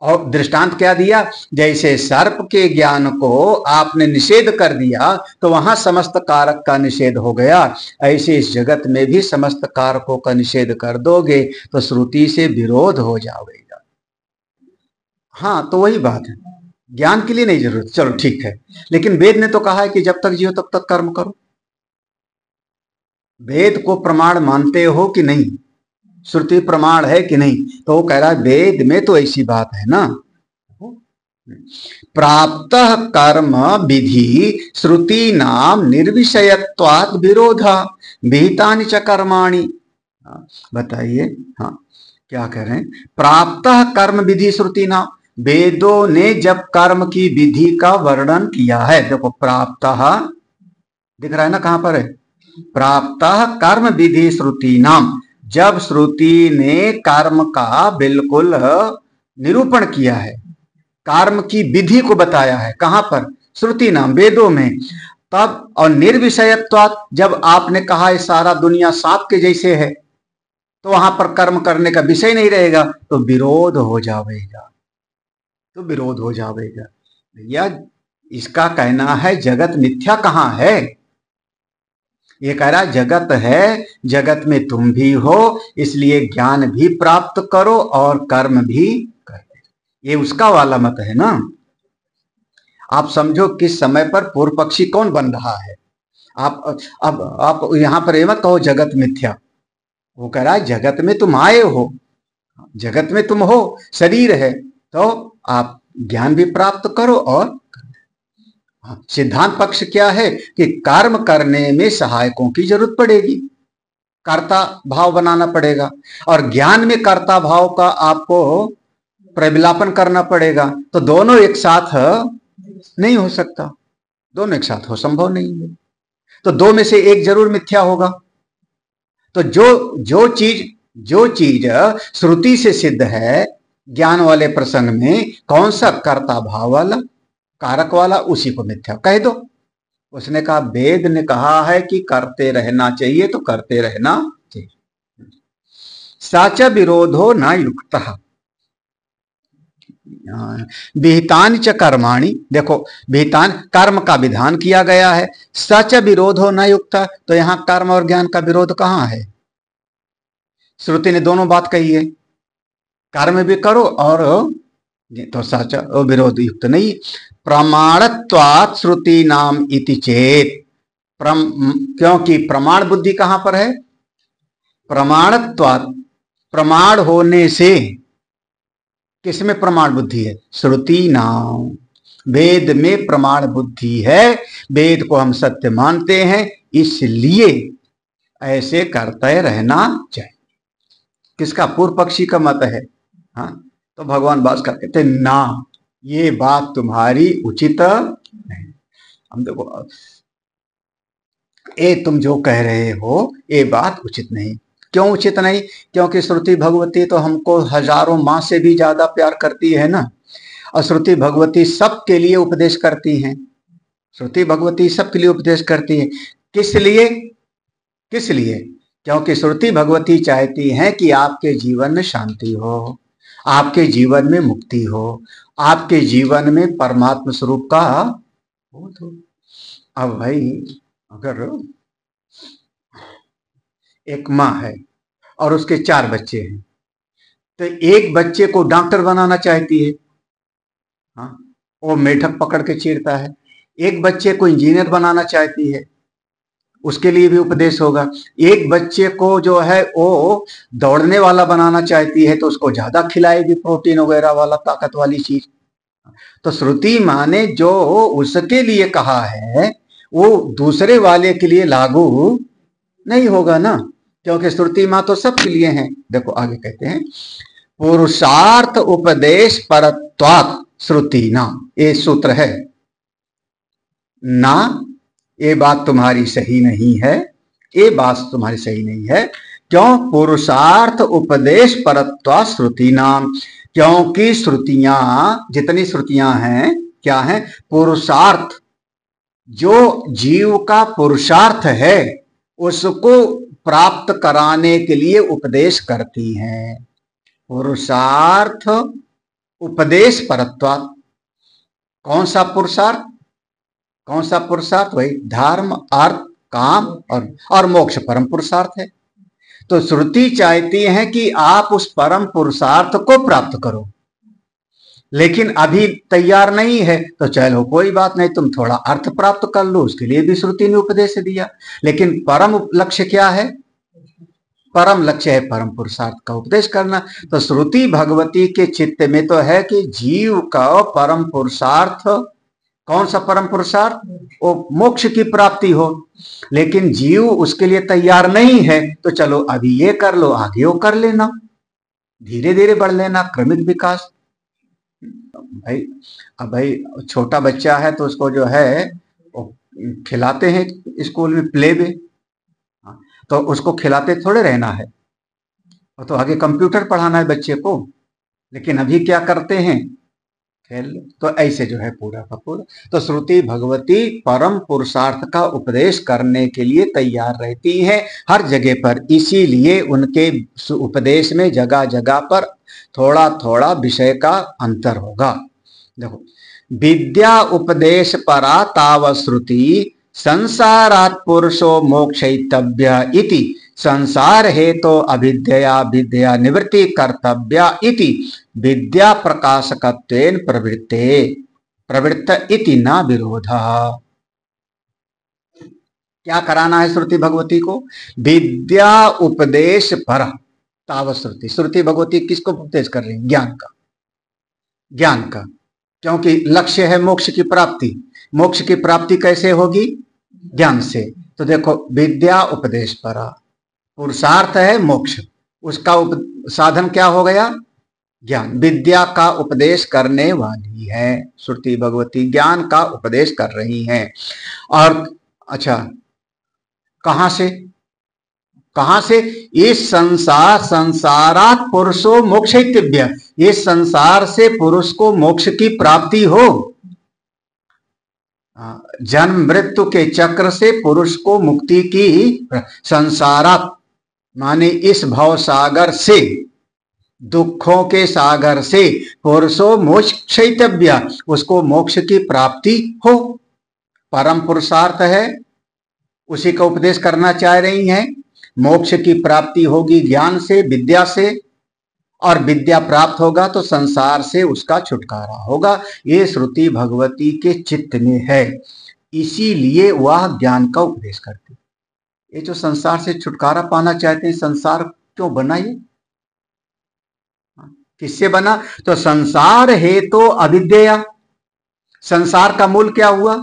और दृष्टांत क्या दिया? जैसे सर्प के ज्ञान को आपने निषेध कर दिया तो वहां समस्त कारक का निषेध हो गया, ऐसे इस जगत में भी समस्त कारकों का निषेध कर दोगे तो श्रुति से विरोध हो जाएगा। हाँ, तो वही बात है, ज्ञान के लिए नहीं जरूरत, चलो ठीक है। लेकिन वेद ने तो कहा है कि जब तक जियो तब तक कर्म करो। वेद को प्रमाण मानते हो कि नहीं? श्रुति प्रमाण है कि नहीं? तो वो कह रहा है वेद में तो ऐसी बात है ना। प्राप्त कर्म विधि श्रुति नाम निर्विषयत्वात् विरोध विहितानि च कर्माणि। बताइए, हाँ क्या कह रहे हैं? प्राप्त कर्म विधि श्रुति नाम, वेदों ने जब कर्म की विधि का वर्णन किया है, देखो प्राप्त दिख रहा है ना, कहां पर है? प्राप्त कर्म विधि श्रुति नाम, जब श्रुति ने कर्म का बिल्कुल निरूपण किया है, कर्म की विधि को बताया है, कहां पर? श्रुति नाम, वेदों में। तब और निर्विषयत्वात्, जब आपने कहा ये सारा दुनिया सांप के जैसे है, तो वहां पर कर्म करने का विषय नहीं रहेगा, तो विरोध हो जाएगा, तो विरोध हो जाएगा। भैया इसका कहना है जगत मिथ्या कहां है? ये कह रहा जगत है, जगत में तुम भी हो, इसलिए ज्ञान भी प्राप्त करो और कर्म भी करो। ये उसका वाला मत है ना। आप समझो किस समय पर पूर्व पक्षी कौन बन रहा है। अब आप यहां पर ये मत कहो जगत मिथ्या। वो कह रहा है जगत में तुम आए हो, जगत में तुम हो, शरीर है, तो आप ज्ञान भी प्राप्त करो। और सिद्धांत पक्ष क्या है कि कर्म करने में सहायकों की जरूरत पड़ेगी, कर्ता भाव बनाना पड़ेगा, और ज्ञान में कर्ता भाव का आपको प्रविलापन करना पड़ेगा। तो दोनों एक साथ नहीं हो सकता, दोनों एक साथ हो संभव नहीं है। तो दो में से एक जरूर मिथ्या होगा। तो जो चीज श्रुति से सिद्ध है ज्ञान वाले प्रसंग में, कौन सा? कर्ता भाव वाला, कारक वाला, उसी को मिथ्या कह दो। उसने कहा वेद ने कहा है कि करते रहना चाहिए, तो करते रहना चाहिए। साचा विरोधो न युक्तः विहितानि च कर्माणि, देखो विहितान कर्म का विधान किया गया है, सच विरोधो न युक्तः, तो यहां कर्म और ज्ञान का विरोध कहां है? श्रुति ने दोनों बात कही है, कर्म भी करो और तो सच विरोध युक्त नहीं। प्रमाणत्वात् श्रुति नाम इति चेत, क्योंकि प्रमाण बुद्धि कहां पर है? प्रमाणत्वात्, प्रमाण होने से, किसमें प्रमाण बुद्धि है? श्रुति नाम, वेद में प्रमाण बुद्धि है, वेद को हम सत्य मानते हैं, इसलिए ऐसे करते रहना चाहिए। किसका? पूर्व पक्षी का मत है। हाँ, तो भगवान बात करते थे ना, ये बात तुम्हारी उचित नहीं। हम देखो ये तुम जो कह रहे हो ये बात उचित नहीं। क्यों उचित नहीं? क्योंकि श्रुति भगवती तो हमको हजारों माँ से भी ज्यादा प्यार करती है ना, और श्रुति भगवती सबके लिए उपदेश करती हैं। श्रुति भगवती सबके लिए उपदेश करती है। किस लिए? किस लिए? क्योंकि श्रुति भगवती चाहती हैं कि आपके जीवन में शांति हो, आपके जीवन में मुक्ति हो, आपके जीवन में परमात्मा स्वरूप का बोध हो। अब भाई अगर एक माँ है और उसके 4 बच्चे हैं, तो एक बच्चे को डॉक्टर बनाना चाहती है, हाँ, वो मेढक पकड़ के चीरता है। एक बच्चे को इंजीनियर बनाना चाहती है, उसके लिए भी उपदेश होगा। एक बच्चे को जो है वो दौड़ने वाला बनाना चाहती है, तो उसको ज्यादा खिलाएगी प्रोटीन वगैरह वाला, ताकत वाली चीज। तो श्रुति माँ ने जो उसके लिए कहा है वो दूसरे वाले के लिए लागू नहीं होगा ना, क्योंकि श्रुति माँ तो सबके लिए है। देखो आगे कहते हैं, पुरुषार्थ उपदेश परत्वात् श्रुति ना, ये सूत्र है ना। ये बात तुम्हारी सही नहीं है, ये बात तुम्हारी सही नहीं है। क्यों? पुरुषार्थ उपदेश परत्वा श्रुति नाम, क्योंकि श्रुतियां, जितनी श्रुतियां हैं क्या है? पुरुषार्थ, जो जीव का पुरुषार्थ है उसको प्राप्त कराने के लिए उपदेश करती हैं। पुरुषार्थ उपदेश परत्वात्, कौन सा पुरुषार्थ? कौन सा पुरुषार्थ? वही धर्म, अर्थ, काम और मोक्ष परम पुरुषार्थ है। तो श्रुति चाहती है कि आप उस परम पुरुषार्थ को प्राप्त करो, लेकिन अभी तैयार नहीं है तो चलो कोई बात नहीं, तुम थोड़ा अर्थ प्राप्त कर लो, उसके लिए भी श्रुति ने उपदेश दिया। लेकिन परम लक्ष्य क्या है? परम लक्ष्य है परम पुरुषार्थ का उपदेश करना। तो श्रुति भगवती के चित्त में तो है कि जीव का परम पुरुषार्थ, कौन सा परम पुरुषार्थ? वो मोक्ष की प्राप्ति हो, लेकिन जीव उसके लिए तैयार नहीं है, तो चलो अभी ये कर लो, आगे वो कर लेना, धीरे धीरे बढ़ लेना, क्रमिक विकास। भाई अब भाई छोटा बच्चा है तो उसको जो है खिलाते हैं स्कूल में, प्ले में, तो उसको खिलाते थोड़े रहना है, तो आगे कंप्यूटर पढ़ाना है बच्चे को। लेकिन अभी क्या करते हैं? खेल। तो ऐसे जो है पूरा का पूरा, तो श्रुति भगवती परम पुरुषार्थ का उपदेश करने के लिए तैयार रहती है हर जगह पर। इसीलिए उनके उपदेश में जगह जगह पर थोड़ा थोड़ा विषय का अंतर होगा। देखो, विद्या उपदेश परा ताव श्रुति संसारात् पुरुषो मोक्षयितव्य इति, संसार हेतो अविद्या विद्या निवृत्ति कर्तव्या इति विद्या प्रकाशकत्वेन प्रवृत्त इति न विरोधः। क्या कराना है श्रुति भगवती को? विद्या उपदेश पर ताव श्रुति। श्रुति भगवती किसको उपदेश कर रही है? ज्ञान का। ज्ञान का, क्योंकि लक्ष्य है मोक्ष की प्राप्ति। मोक्ष की प्राप्ति कैसे होगी? ज्ञान से। तो देखो, विद्या उपदेश परा, पुरुषार्थ है मोक्ष, उसका साधन क्या हो गया? ज्ञान। विद्या का उपदेश करने वाली है श्रुति भगवती, ज्ञान का उपदेश कर रही हैं। और अच्छा, कहां से? कहां से? इस संसारात् पुरुषो मोक्षयितव्य, इस संसार से पुरुष को मोक्ष की प्राप्ति हो। जन्म मृत्यु के चक्र से पुरुष को मुक्ति की, संसारात् माने इस भव सागर से, दुखों के सागर से पुरुषो मोक्षयितव्य, उसको मोक्ष की प्राप्ति हो। परम पुरुषार्थ है, उसी का उपदेश करना चाह रही हैं। मोक्ष की प्राप्ति होगी ज्ञान से, विद्या से, और विद्या प्राप्त होगा तो संसार से उसका छुटकारा होगा। ये श्रुति भगवती के चित्त में है, इसीलिए वह ज्ञान का उपदेश करती। ये जो संसार से छुटकारा पाना चाहते हैं, संसार क्यों बना? ये किससे बना? तो संसार है तो अविद्या। संसार का मूल क्या हुआ?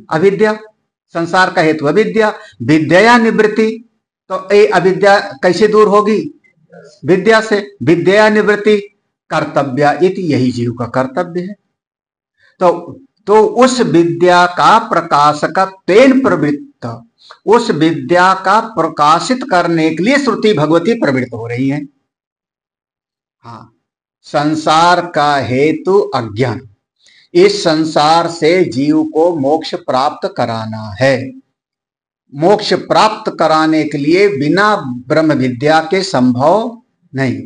अविद्या। संसार का हेतु अविद्या, विद्या निवृत्ति। तो ये अविद्या कैसे दूर होगी? विद्या से। विद्या निवृत्ति कर्तव्य इति, यही जीव का कर्तव्य है। तो उस विद्या का प्रकाशकत्वेन प्रवृत्त, उस विद्या का प्रकाशित करने के लिए श्रुति भगवती प्रवृत्त हो रही है। हाँ, संसार का हेतु अज्ञान, इस संसार से जीव को मोक्ष प्राप्त कराना है। मोक्ष प्राप्त कराने के लिए बिना ब्रह्म विद्या के संभव नहीं।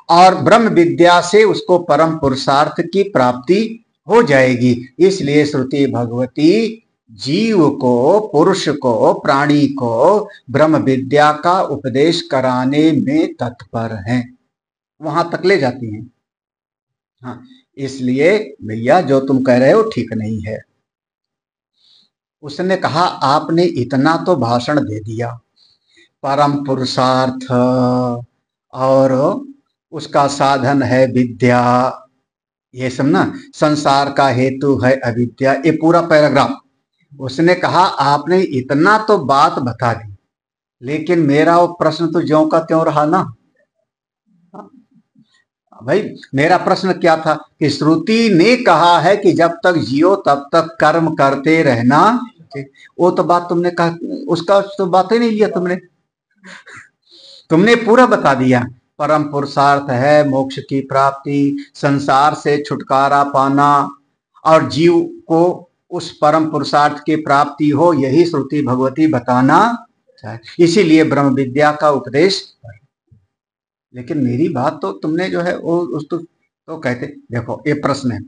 और ब्रह्म विद्या से उसको परम पुरुषार्थ की प्राप्ति हो जाएगी। इसलिए श्रुति भगवती जीव को, पुरुष को, प्राणी को ब्रह्म विद्या का उपदेश कराने में तत्पर हैं, वहां तक ले जाती हैं। हाँ, इसलिए भैया जो तुम कह रहे हो ठीक नहीं है। उसने कहा आपने इतना तो भाषण दे दिया, परम पुरुषार्थ और उसका साधन है विद्या, ये सब ना, संसार का हेतु है अविद्या, ये पूरा पैराग्राफ उसने कहा आपने इतना तो बात बता दी, लेकिन मेरा वो प्रश्न तो ज्यों का त्यों रहा ना। भाई मेरा प्रश्न क्या था कि श्रुति ने कहा है कि जब तक जियो तब तक कर्म करते रहना, वो तो बात तुमने कहा, उसका तो बात ही नहीं लिया तुमने। तुमने पूरा बता दिया, परम पुरुषार्थ है मोक्ष की प्राप्ति, संसार से छुटकारा पाना और जीव को उस परम पुरुषार्थ की प्राप्ति हो, यही श्रुति भगवती बताना चाहे, इसीलिए ब्रह्म विद्या का उपदेश। लेकिन मेरी बात तो तुमने जो है वो उस तो कहते, देखो ये प्रश्न है,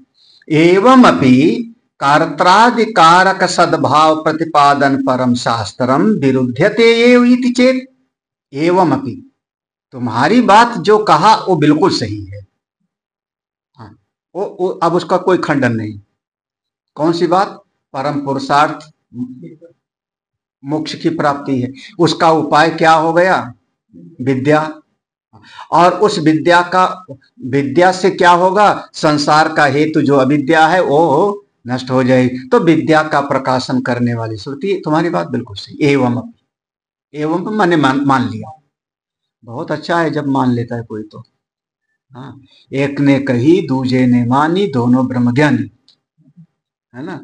एवं अपि कर्त्रादिकारक सद्भाव प्रतिपादन परम शास्त्रम विरुध्यते एव इति चेत। एवं अपि, तुम्हारी बात जो कहा वो बिल्कुल सही है। हाँ, वो अब उसका कोई खंडन नहीं। कौन सी बात? परम पुरुषार्थ मोक्ष की प्राप्ति है, उसका उपाय क्या हो गया? विद्या। और उस विद्या से क्या होगा? संसार का हेतु जो अविद्या है वो नष्ट हो जाएगी। तो विद्या का प्रकाशन करने वाली श्रुति, तुम्हारी बात बिल्कुल सही। एवं एवं मैंने मान लिया। बहुत अच्छा है जब मान लेता है कोई तो। हाँ, एक ने कही दूजे ने मानी, दोनों ब्रह्मज्ञानी, है ना।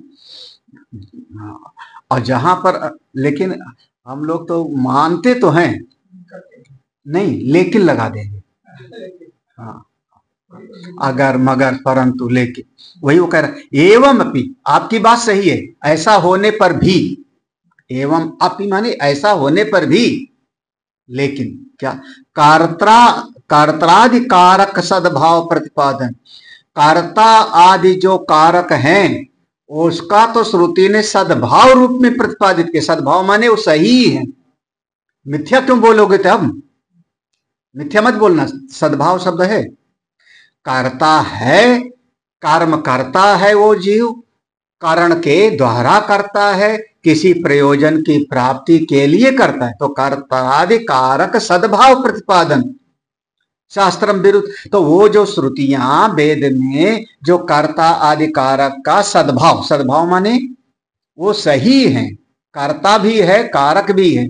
हाँ, और जहां पर, लेकिन हम लोग तो मानते तो हैं नहीं, लेकिन लगा देंगे। हाँ, अगर मगर परंतु लेकिन, वही वो कह रहा है। एवं अपि, आपकी बात सही है, ऐसा होने पर भी, एवं अपि माने ऐसा होने पर भी, लेकिन क्या? कर्त्रादि कारक सद्भाव प्रतिपादन, कर्ता आदि जो कारक हैं उसका तो श्रुति ने सद्भाव रूप में प्रतिपादित किया। सद्भाव माने वो सही है। मिथ्या क्यों बोलोगे? तब मिथ्या मत बोलना, सद्भाव शब्द है। करता है, कर्म करता है वो जीव, कारण के द्वारा करता है, किसी प्रयोजन की प्राप्ति के लिए करता है। तो कर्तादि कारक सद्भाव प्रतिपादन शास्त्रम विरुद्ध। तो वो जो श्रुतियां वेद में जो कर्ता आदि कारक का सद्भाव, सद्भाव माने वो सही है, कर्ता भी है कारक भी है,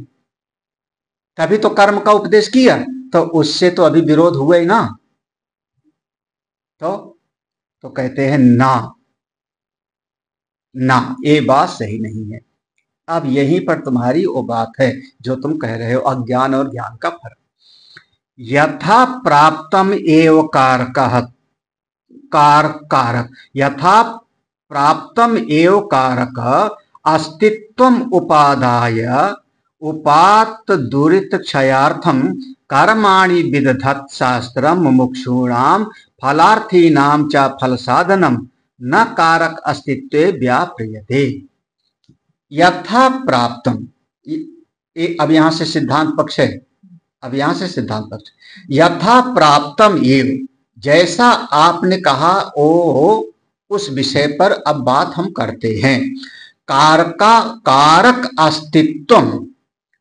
तभी तो कर्म का उपदेश किया। तो उससे तो अभी विरोध हुआ ही ना। तो कहते हैं ना ना, ये बात सही नहीं है। अब यहीं पर तुम्हारी वो बात है जो तुम कह रहे हो, अज्ञान और ज्ञान का फर्क। यथा प्राप्तम एव कारकः, कारक, यथा प्राप्तम एव कारक अस्तित्वम उपादाय उपात्त दुरित क्षयार्थम कर्माणि विदधत् शास्त्रम मुमुक्षूणाम फलार्थीनाम च फल साधनम न कारक अस्तित्वे व्याप्रियते। यथा प्राप्तम, अब यहां से सिद्धांत पक्ष है, अब यहां से सिद्धांत पक्ष। यथा प्राप्तम एव, जैसा आपने कहा ओ उस विषय पर अब बात हम करते हैं। कारक अस्तित्व,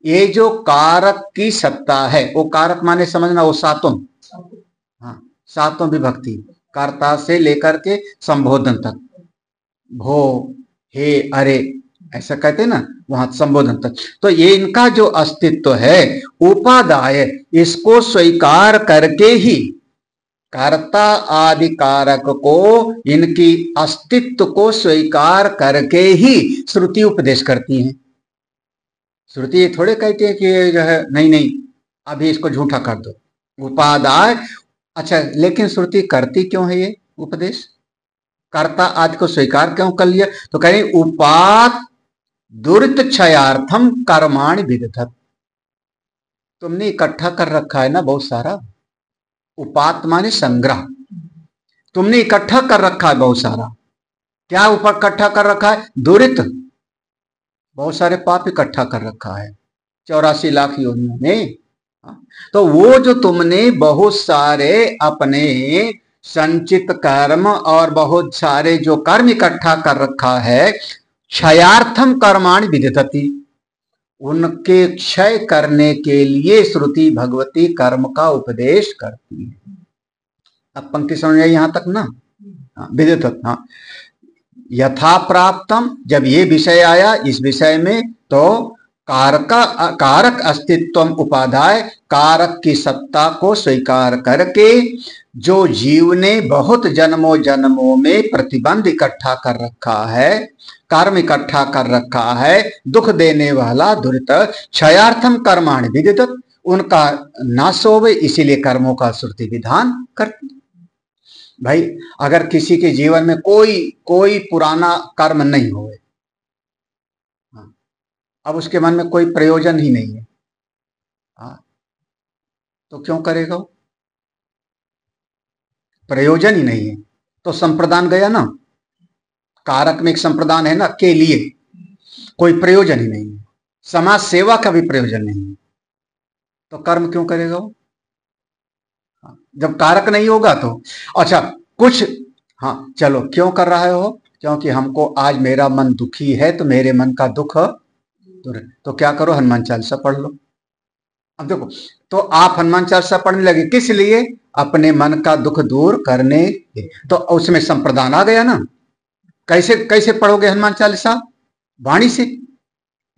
ये जो कारक की सत्ता है, वो कारक माने समझना वो सातों, हाँ सातों विभक्ति, कर्ता से लेकर के संबोधन तक, भो हे अरे ऐसा कहते हैं ना, वहां संबोधन तक। तो ये इनका जो अस्तित्व है उपादाय, इसको स्वीकार करके ही कर्ता आदि कारक को, इनकी अस्तित्व को स्वीकार करके ही श्रुति उपदेश करती है। श्रुति थोड़े कहती है कि जो है नहीं नहीं अभी इसको झूठा कर दो, उपादाय। अच्छा, लेकिन श्रुति करती क्यों है ये उपदेश? कर्ता आदि को स्वीकार क्यों कर लिया? तो कह रही उपात दुरित क्षयार्थम कर्माणि विदधत्। तुमने इकट्ठा कर रखा है ना बहुत सारा, उपात माने संग्रह, तुमने इकट्ठा कर रखा है बहुत सारा। क्या ऊपर इकट्ठा कर रखा है? दुरित, बहुत सारे पाप इकट्ठा कर रखा है 84 लाख योनियों में। तो वो जो तुमने बहुत सारे अपने संचित कर्म और बहुत सारे जो कर्म इकट्ठा कर रखा है, क्षयार्थम कर्माणि विदधति, उनके क्षय करने के लिए श्रुति भगवती कर्म का उपदेश करती है। अब पंक्ति समझ आई यहां तक ना? विदधत, हाँ। यथा प्राप्तम, जब ये विषय आया इस विषय में, तो कारक अस्तित्व उपादाय, कारक की सत्ता को स्वीकार करके जो जीव ने बहुत जन्मों जन्मों में प्रतिबंध इकट्ठा कर रखा है, कर्म इकट्ठा कर रखा है, दुख देने वाला दुरित, क्षयार्थम कर्माणि विदितत्, उनका नाश होवे, इसीलिए कर्मों का श्रुति विधान करती। भाई अगर किसी के जीवन में कोई पुराना कर्म नहीं होवे, अब उसके मन में कोई प्रयोजन ही नहीं है, तो क्यों करेगा वो? प्रयोजन ही नहीं है तो संप्रदान गया ना। कारक में एक संप्रदान है ना, के लिए कोई प्रयोजन ही नहीं है, समाज सेवा का भी प्रयोजन नहीं है, तो कर्म क्यों करेगा वो? जब कारक नहीं होगा तो अच्छा कुछ, हाँ चलो क्यों कर रहा है वो? क्योंकि हमको आज मेरा मन दुखी है तो मेरे मन का दुख, तो क्या करो, हनुमान चालीसा पढ़ लो। अब देखो, तो आप हनुमान चालीसा पढ़ने लगे किस लिए? अपने मन का दुख दूर करने, तो उसमें संप्रदान आ गया ना। कैसे कैसे पढ़ोगे हनुमान चालीसा? वाणी से,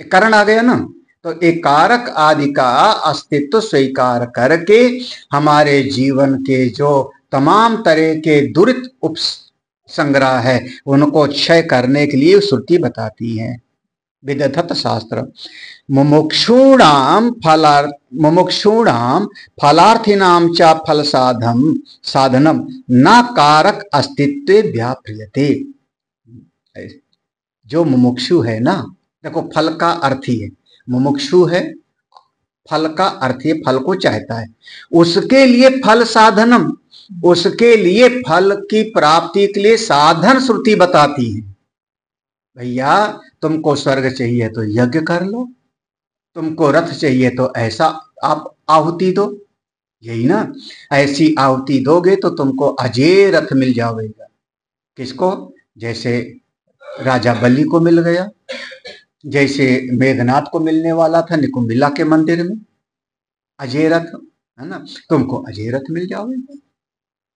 करण आ गया ना। तो एक कारक आदि का अस्तित्व स्वीकार करके हमारे जीवन के जो तमाम तरह के दुरित उपसंग्रह है उनको क्षय करने के लिए श्रुति बताती है। विदधत शास्त्र मुमुक्षूणाम फलार्थिनाम च फल साधनम न कारक अस्तित्व व्याप्रियते। जो मुमुक्षु है ना, देखो फल का अर्थ ही है, मुमुक्षु है, फल का अर्थ है, फल को चाहता है, उसके लिए फल साधनम, उसके लिए फल की प्राप्ति के लिए साधन श्रुति बताती है। भैया तुमको स्वर्ग चाहिए तो यज्ञ कर लो, तुमको रथ चाहिए तो ऐसा आप आहुति दो, यही ना, ऐसी आहुति दोगे तो तुमको अजय रथ मिल जाएगा। किसको? जैसे राजा बलि को मिल गया, जैसे मेघनाथ को मिलने वाला था निकुंभिला के मंदिर में अजय रथ, है ना, तुमको अजय रथ मिल जाएगा।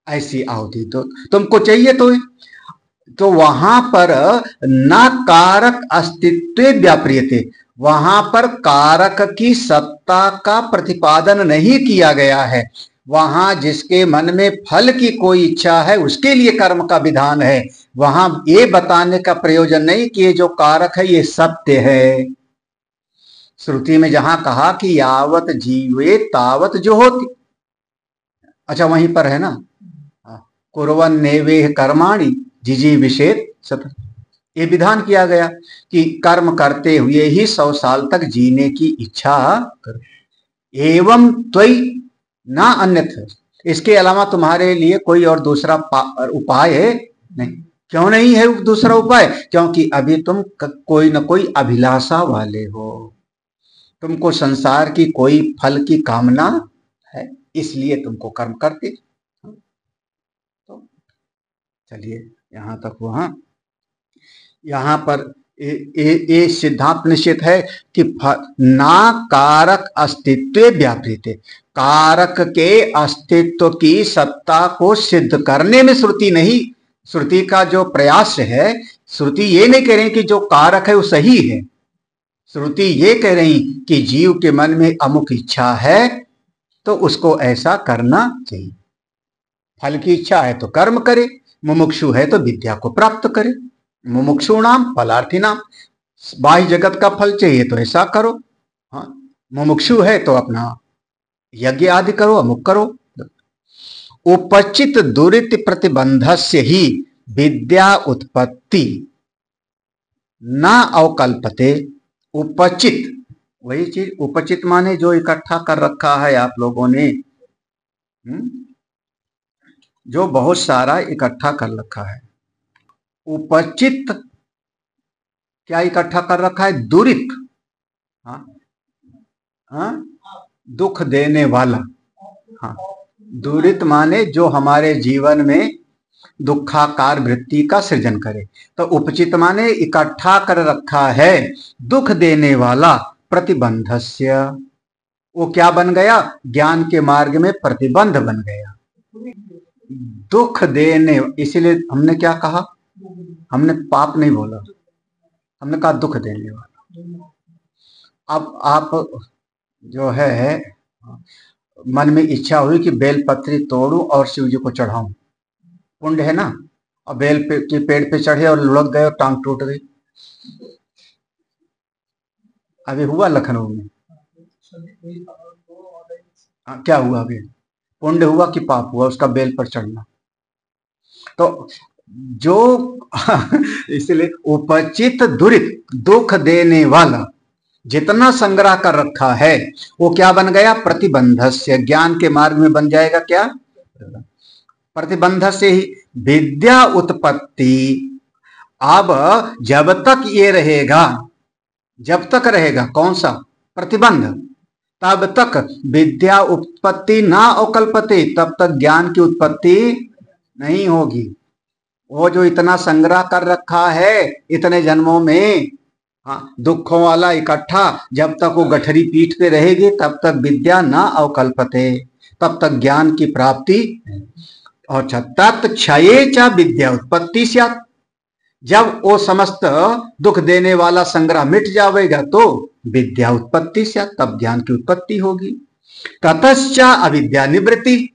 ऐसी आहुति दो, तुमको चाहिए तो वहां पर न कारक अस्तित्व व्याप्रियते, वहां पर कारक की सत्ता का प्रतिपादन नहीं किया गया है। वहां जिसके मन में फल की कोई इच्छा है उसके लिए कर्म का विधान है। वहां ये बताने का प्रयोजन नहीं कि ये जो कारक है ये सत्य है। श्रुति में जहां कहा कि यावत जीवे तावत जो होती, अच्छा वहीं पर है ना, कुर्वन् नैवेह कर्माणि जिजी विषेद सत, ये विधान किया गया कि कर्म करते हुए ही 100 साल तक जीने की इच्छा करो। एवं त्वयि ना अन्यथा, इसके अलावा तुम्हारे लिए कोई और दूसरा उपाय है नहीं। क्यों नहीं है दूसरा उपाय? क्योंकि अभी तुम कोई ना कोई अभिलाषा वाले हो, तुमको संसार की कोई फल की कामना है, इसलिए तुमको कर्म करते। तो चलिए यहां तक वहां, यहां पर ये सिद्धांत निश्चित है कि ना कारक अस्तित्व व्यापृत, कारक के अस्तित्व की सत्ता को सिद्ध करने में श्रुति नहीं, श्रुति का जो प्रयास है, श्रुति ये नहीं कह रही कि जो कारक है वो सही है, श्रुति ये कह रही कि जीव के मन में अमुक इच्छा है तो उसको ऐसा करना चाहिए। फल की इच्छा है तो कर्म करे, मुमुक्षु है तो विद्या को प्राप्त करे। मुमुक्षु नाम फलार्थी नाम, बाह्य जगत का फल चाहिए तो ऐसा करो, हाँ मुमुक्षु है तो अपना यज्ञ आदि करो, अमुक करो। उपचित दुरित प्रतिबंधस्य ही विद्या उत्पत्ति न अवकल्पते। उपचित, वही चीज, उपचित माने जो इकट्ठा कर रखा है आप लोगों ने, जो बहुत सारा इकट्ठा कर रखा है। उपचित क्या इकट्ठा कर रखा है? दुरित। हाँ हाँ, दुख देने वाला। हाँ, दुरित माने जो हमारे जीवन में दुखाकार वृत्ति का सृजन करे। तो उपचित माने इकट्ठा कर रखा है दुख देने वाला, प्रतिबंधस्य, वो क्या बन गया? ज्ञान के मार्ग में प्रतिबंध बन गया। दुख देने, इसीलिए हमने क्या कहा? हमने पाप नहीं बोला, हमने कहा दुख देने वाला। अब आप जो है मन में इच्छा हुई कि बेलपत्री तोड़ूं और शिव जी को चढ़ाऊं, पुण्य है ना। और बेल के पेड़ पे चढ़े और लुढ़क गए और टांग टूट गई। अभी हुआ लखनऊ में। क्या हुआ? अभी पुण्य हुआ कि पाप हुआ उसका बेल पर चढ़ना? तो जो इसलिए उपचित दुरित, दुख देने वाला जितना संग्रह कर रखा है वो क्या बन गया? प्रतिबंधस्य, ज्ञान के मार्ग में बन जाएगा क्या? प्रतिबंध से ही विद्या उत्पत्ति। अब जब तक ये रहेगा, जब तक रहेगा कौन सा? प्रतिबंध, तब तक विद्या उत्पत्ति ना अकल्पते, तब तक ज्ञान की उत्पत्ति नहीं होगी। वो जो इतना संग्रह कर रखा है इतने जन्मों में, हाँ, दुखों वाला इकट्ठा, जब तक वो गठरी पीठ पे रहेगी तब तक विद्या ना अवकल्पते, तब तक ज्ञान की प्राप्ति। और तत्क्षये च विद्या उत्पत्ति स्यात्, जब वो समस्त दुख देने वाला संग्रह मिट जाएगा तो विद्या उत्पत्ति स्यात्, तब ज्ञान की उत्पत्ति होगी। ततश्च अविद्या निवृत्ति,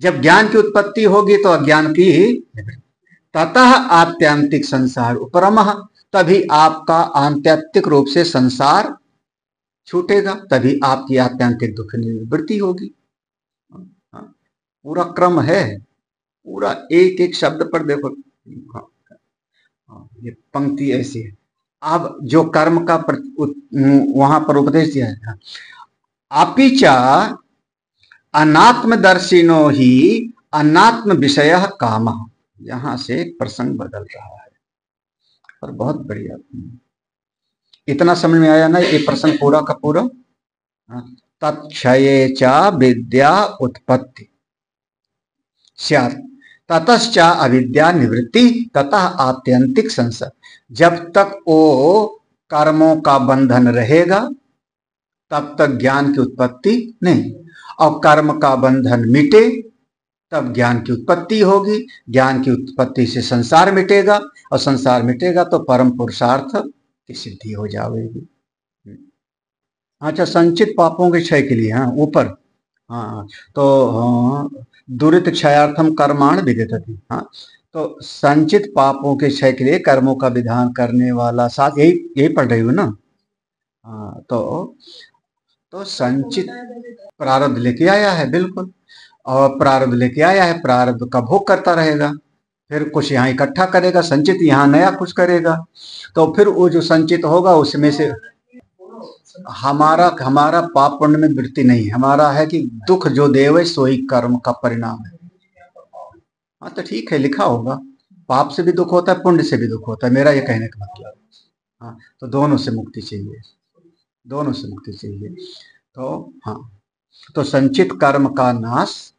जब ज्ञान की उत्पत्ति होगी तो अज्ञान की निवृत्ति। ततः आत्यंतिक संसार उपरमः, तभी आपका आत्यंतिक रूप से संसार छूटेगा, तभी आपकी आत्यंतिक दुख निवृत्ति होगी। पूरा क्रम है, पूरा एक एक शब्द पर देखो। ये पंक्ति ऐसी है। अब जो कर्म का वहां पर उपदेश दिया है, अपिचा अनात्मदर्शिनो ही अनात्म विषय काम, यहां से प्रसंग बदल रहा है। और बहुत बढ़िया, इतना समझ में आया ना ये प्रसंग पूरा का पूरा। तत्क्षये च विद्या उत्पत्ति स्यात्, ततश्च अविद्या निवृत्ति, ततः आत्यंतिक संसार। जब तक वो कर्मों का बंधन रहेगा तब तक ज्ञान की उत्पत्ति नहीं, और कर्म का बंधन मिटे तब ज्ञान की उत्पत्ति होगी। ज्ञान की उत्पत्ति से संसार मिटेगा, और संसार मिटेगा तो परम पुरुषार्थ की सिद्धि हो जाएगी। अच्छा, संचित पापों के क्षय के लिए, हाँ ऊपर, हाँ तो दुरित क्षयार्थम कर्माण विदितति। हाँ, तो संचित पापों के क्षय के लिए कर्मों का विधान करने वाला, साथ यही पढ़ रही हूँ ना। हाँ, तो संचित प्रारब्ध लेके आया है, बिल्कुल, और प्रारब्ध लेके आया है, प्रारब्ध का भोग करता रहेगा, फिर कुछ यहाँ इकट्ठा करेगा, संचित यहाँ नया कुछ करेगा, तो फिर वो जो संचित होगा उसमें से हमारा पाप पुण्य में वृत्ति नहीं है, हमारा है कि दुख जो देवे सोई कर्म का परिणाम है। हाँ तो ठीक है, लिखा होगा पाप से भी दुख होता है, पुण्य से भी दुख होता है, मेरा ये कहने का मतलब। हाँ, तो दोनों से मुक्ति चाहिए, दोनों से मुक्ति चाहिए। तो हाँ, तो संचित कर्म का नाश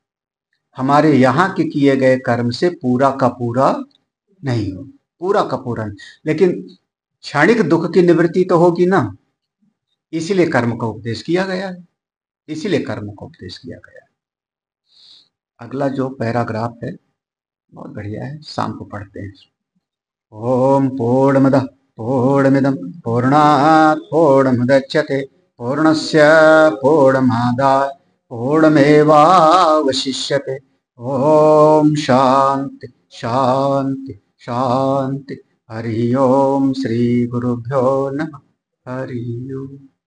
हमारे यहाँ के किए गए कर्म से पूरा का पूरा नहीं हो, पूरा का पूरा नहीं, लेकिन क्षणिक दुख की निवृत्ति तो होगी ना, इसीलिए कर्म का उपदेश किया गया है, इसीलिए कर्म का उपदेश किया गया है। अगला जो पैराग्राफ है बहुत बढ़िया है, शाम को पढ़ते हैं। ओम पूर्णमदः पूर्णमिदं पूर्णात् पूर्णमुदच्यते पूर्णस्य पूर्णमादाय पूर्णमेवावशिष्यते। ओम शांति शांति शांति। हरि ओम। श्री गुरुभ्यो नमः। हरि ओम।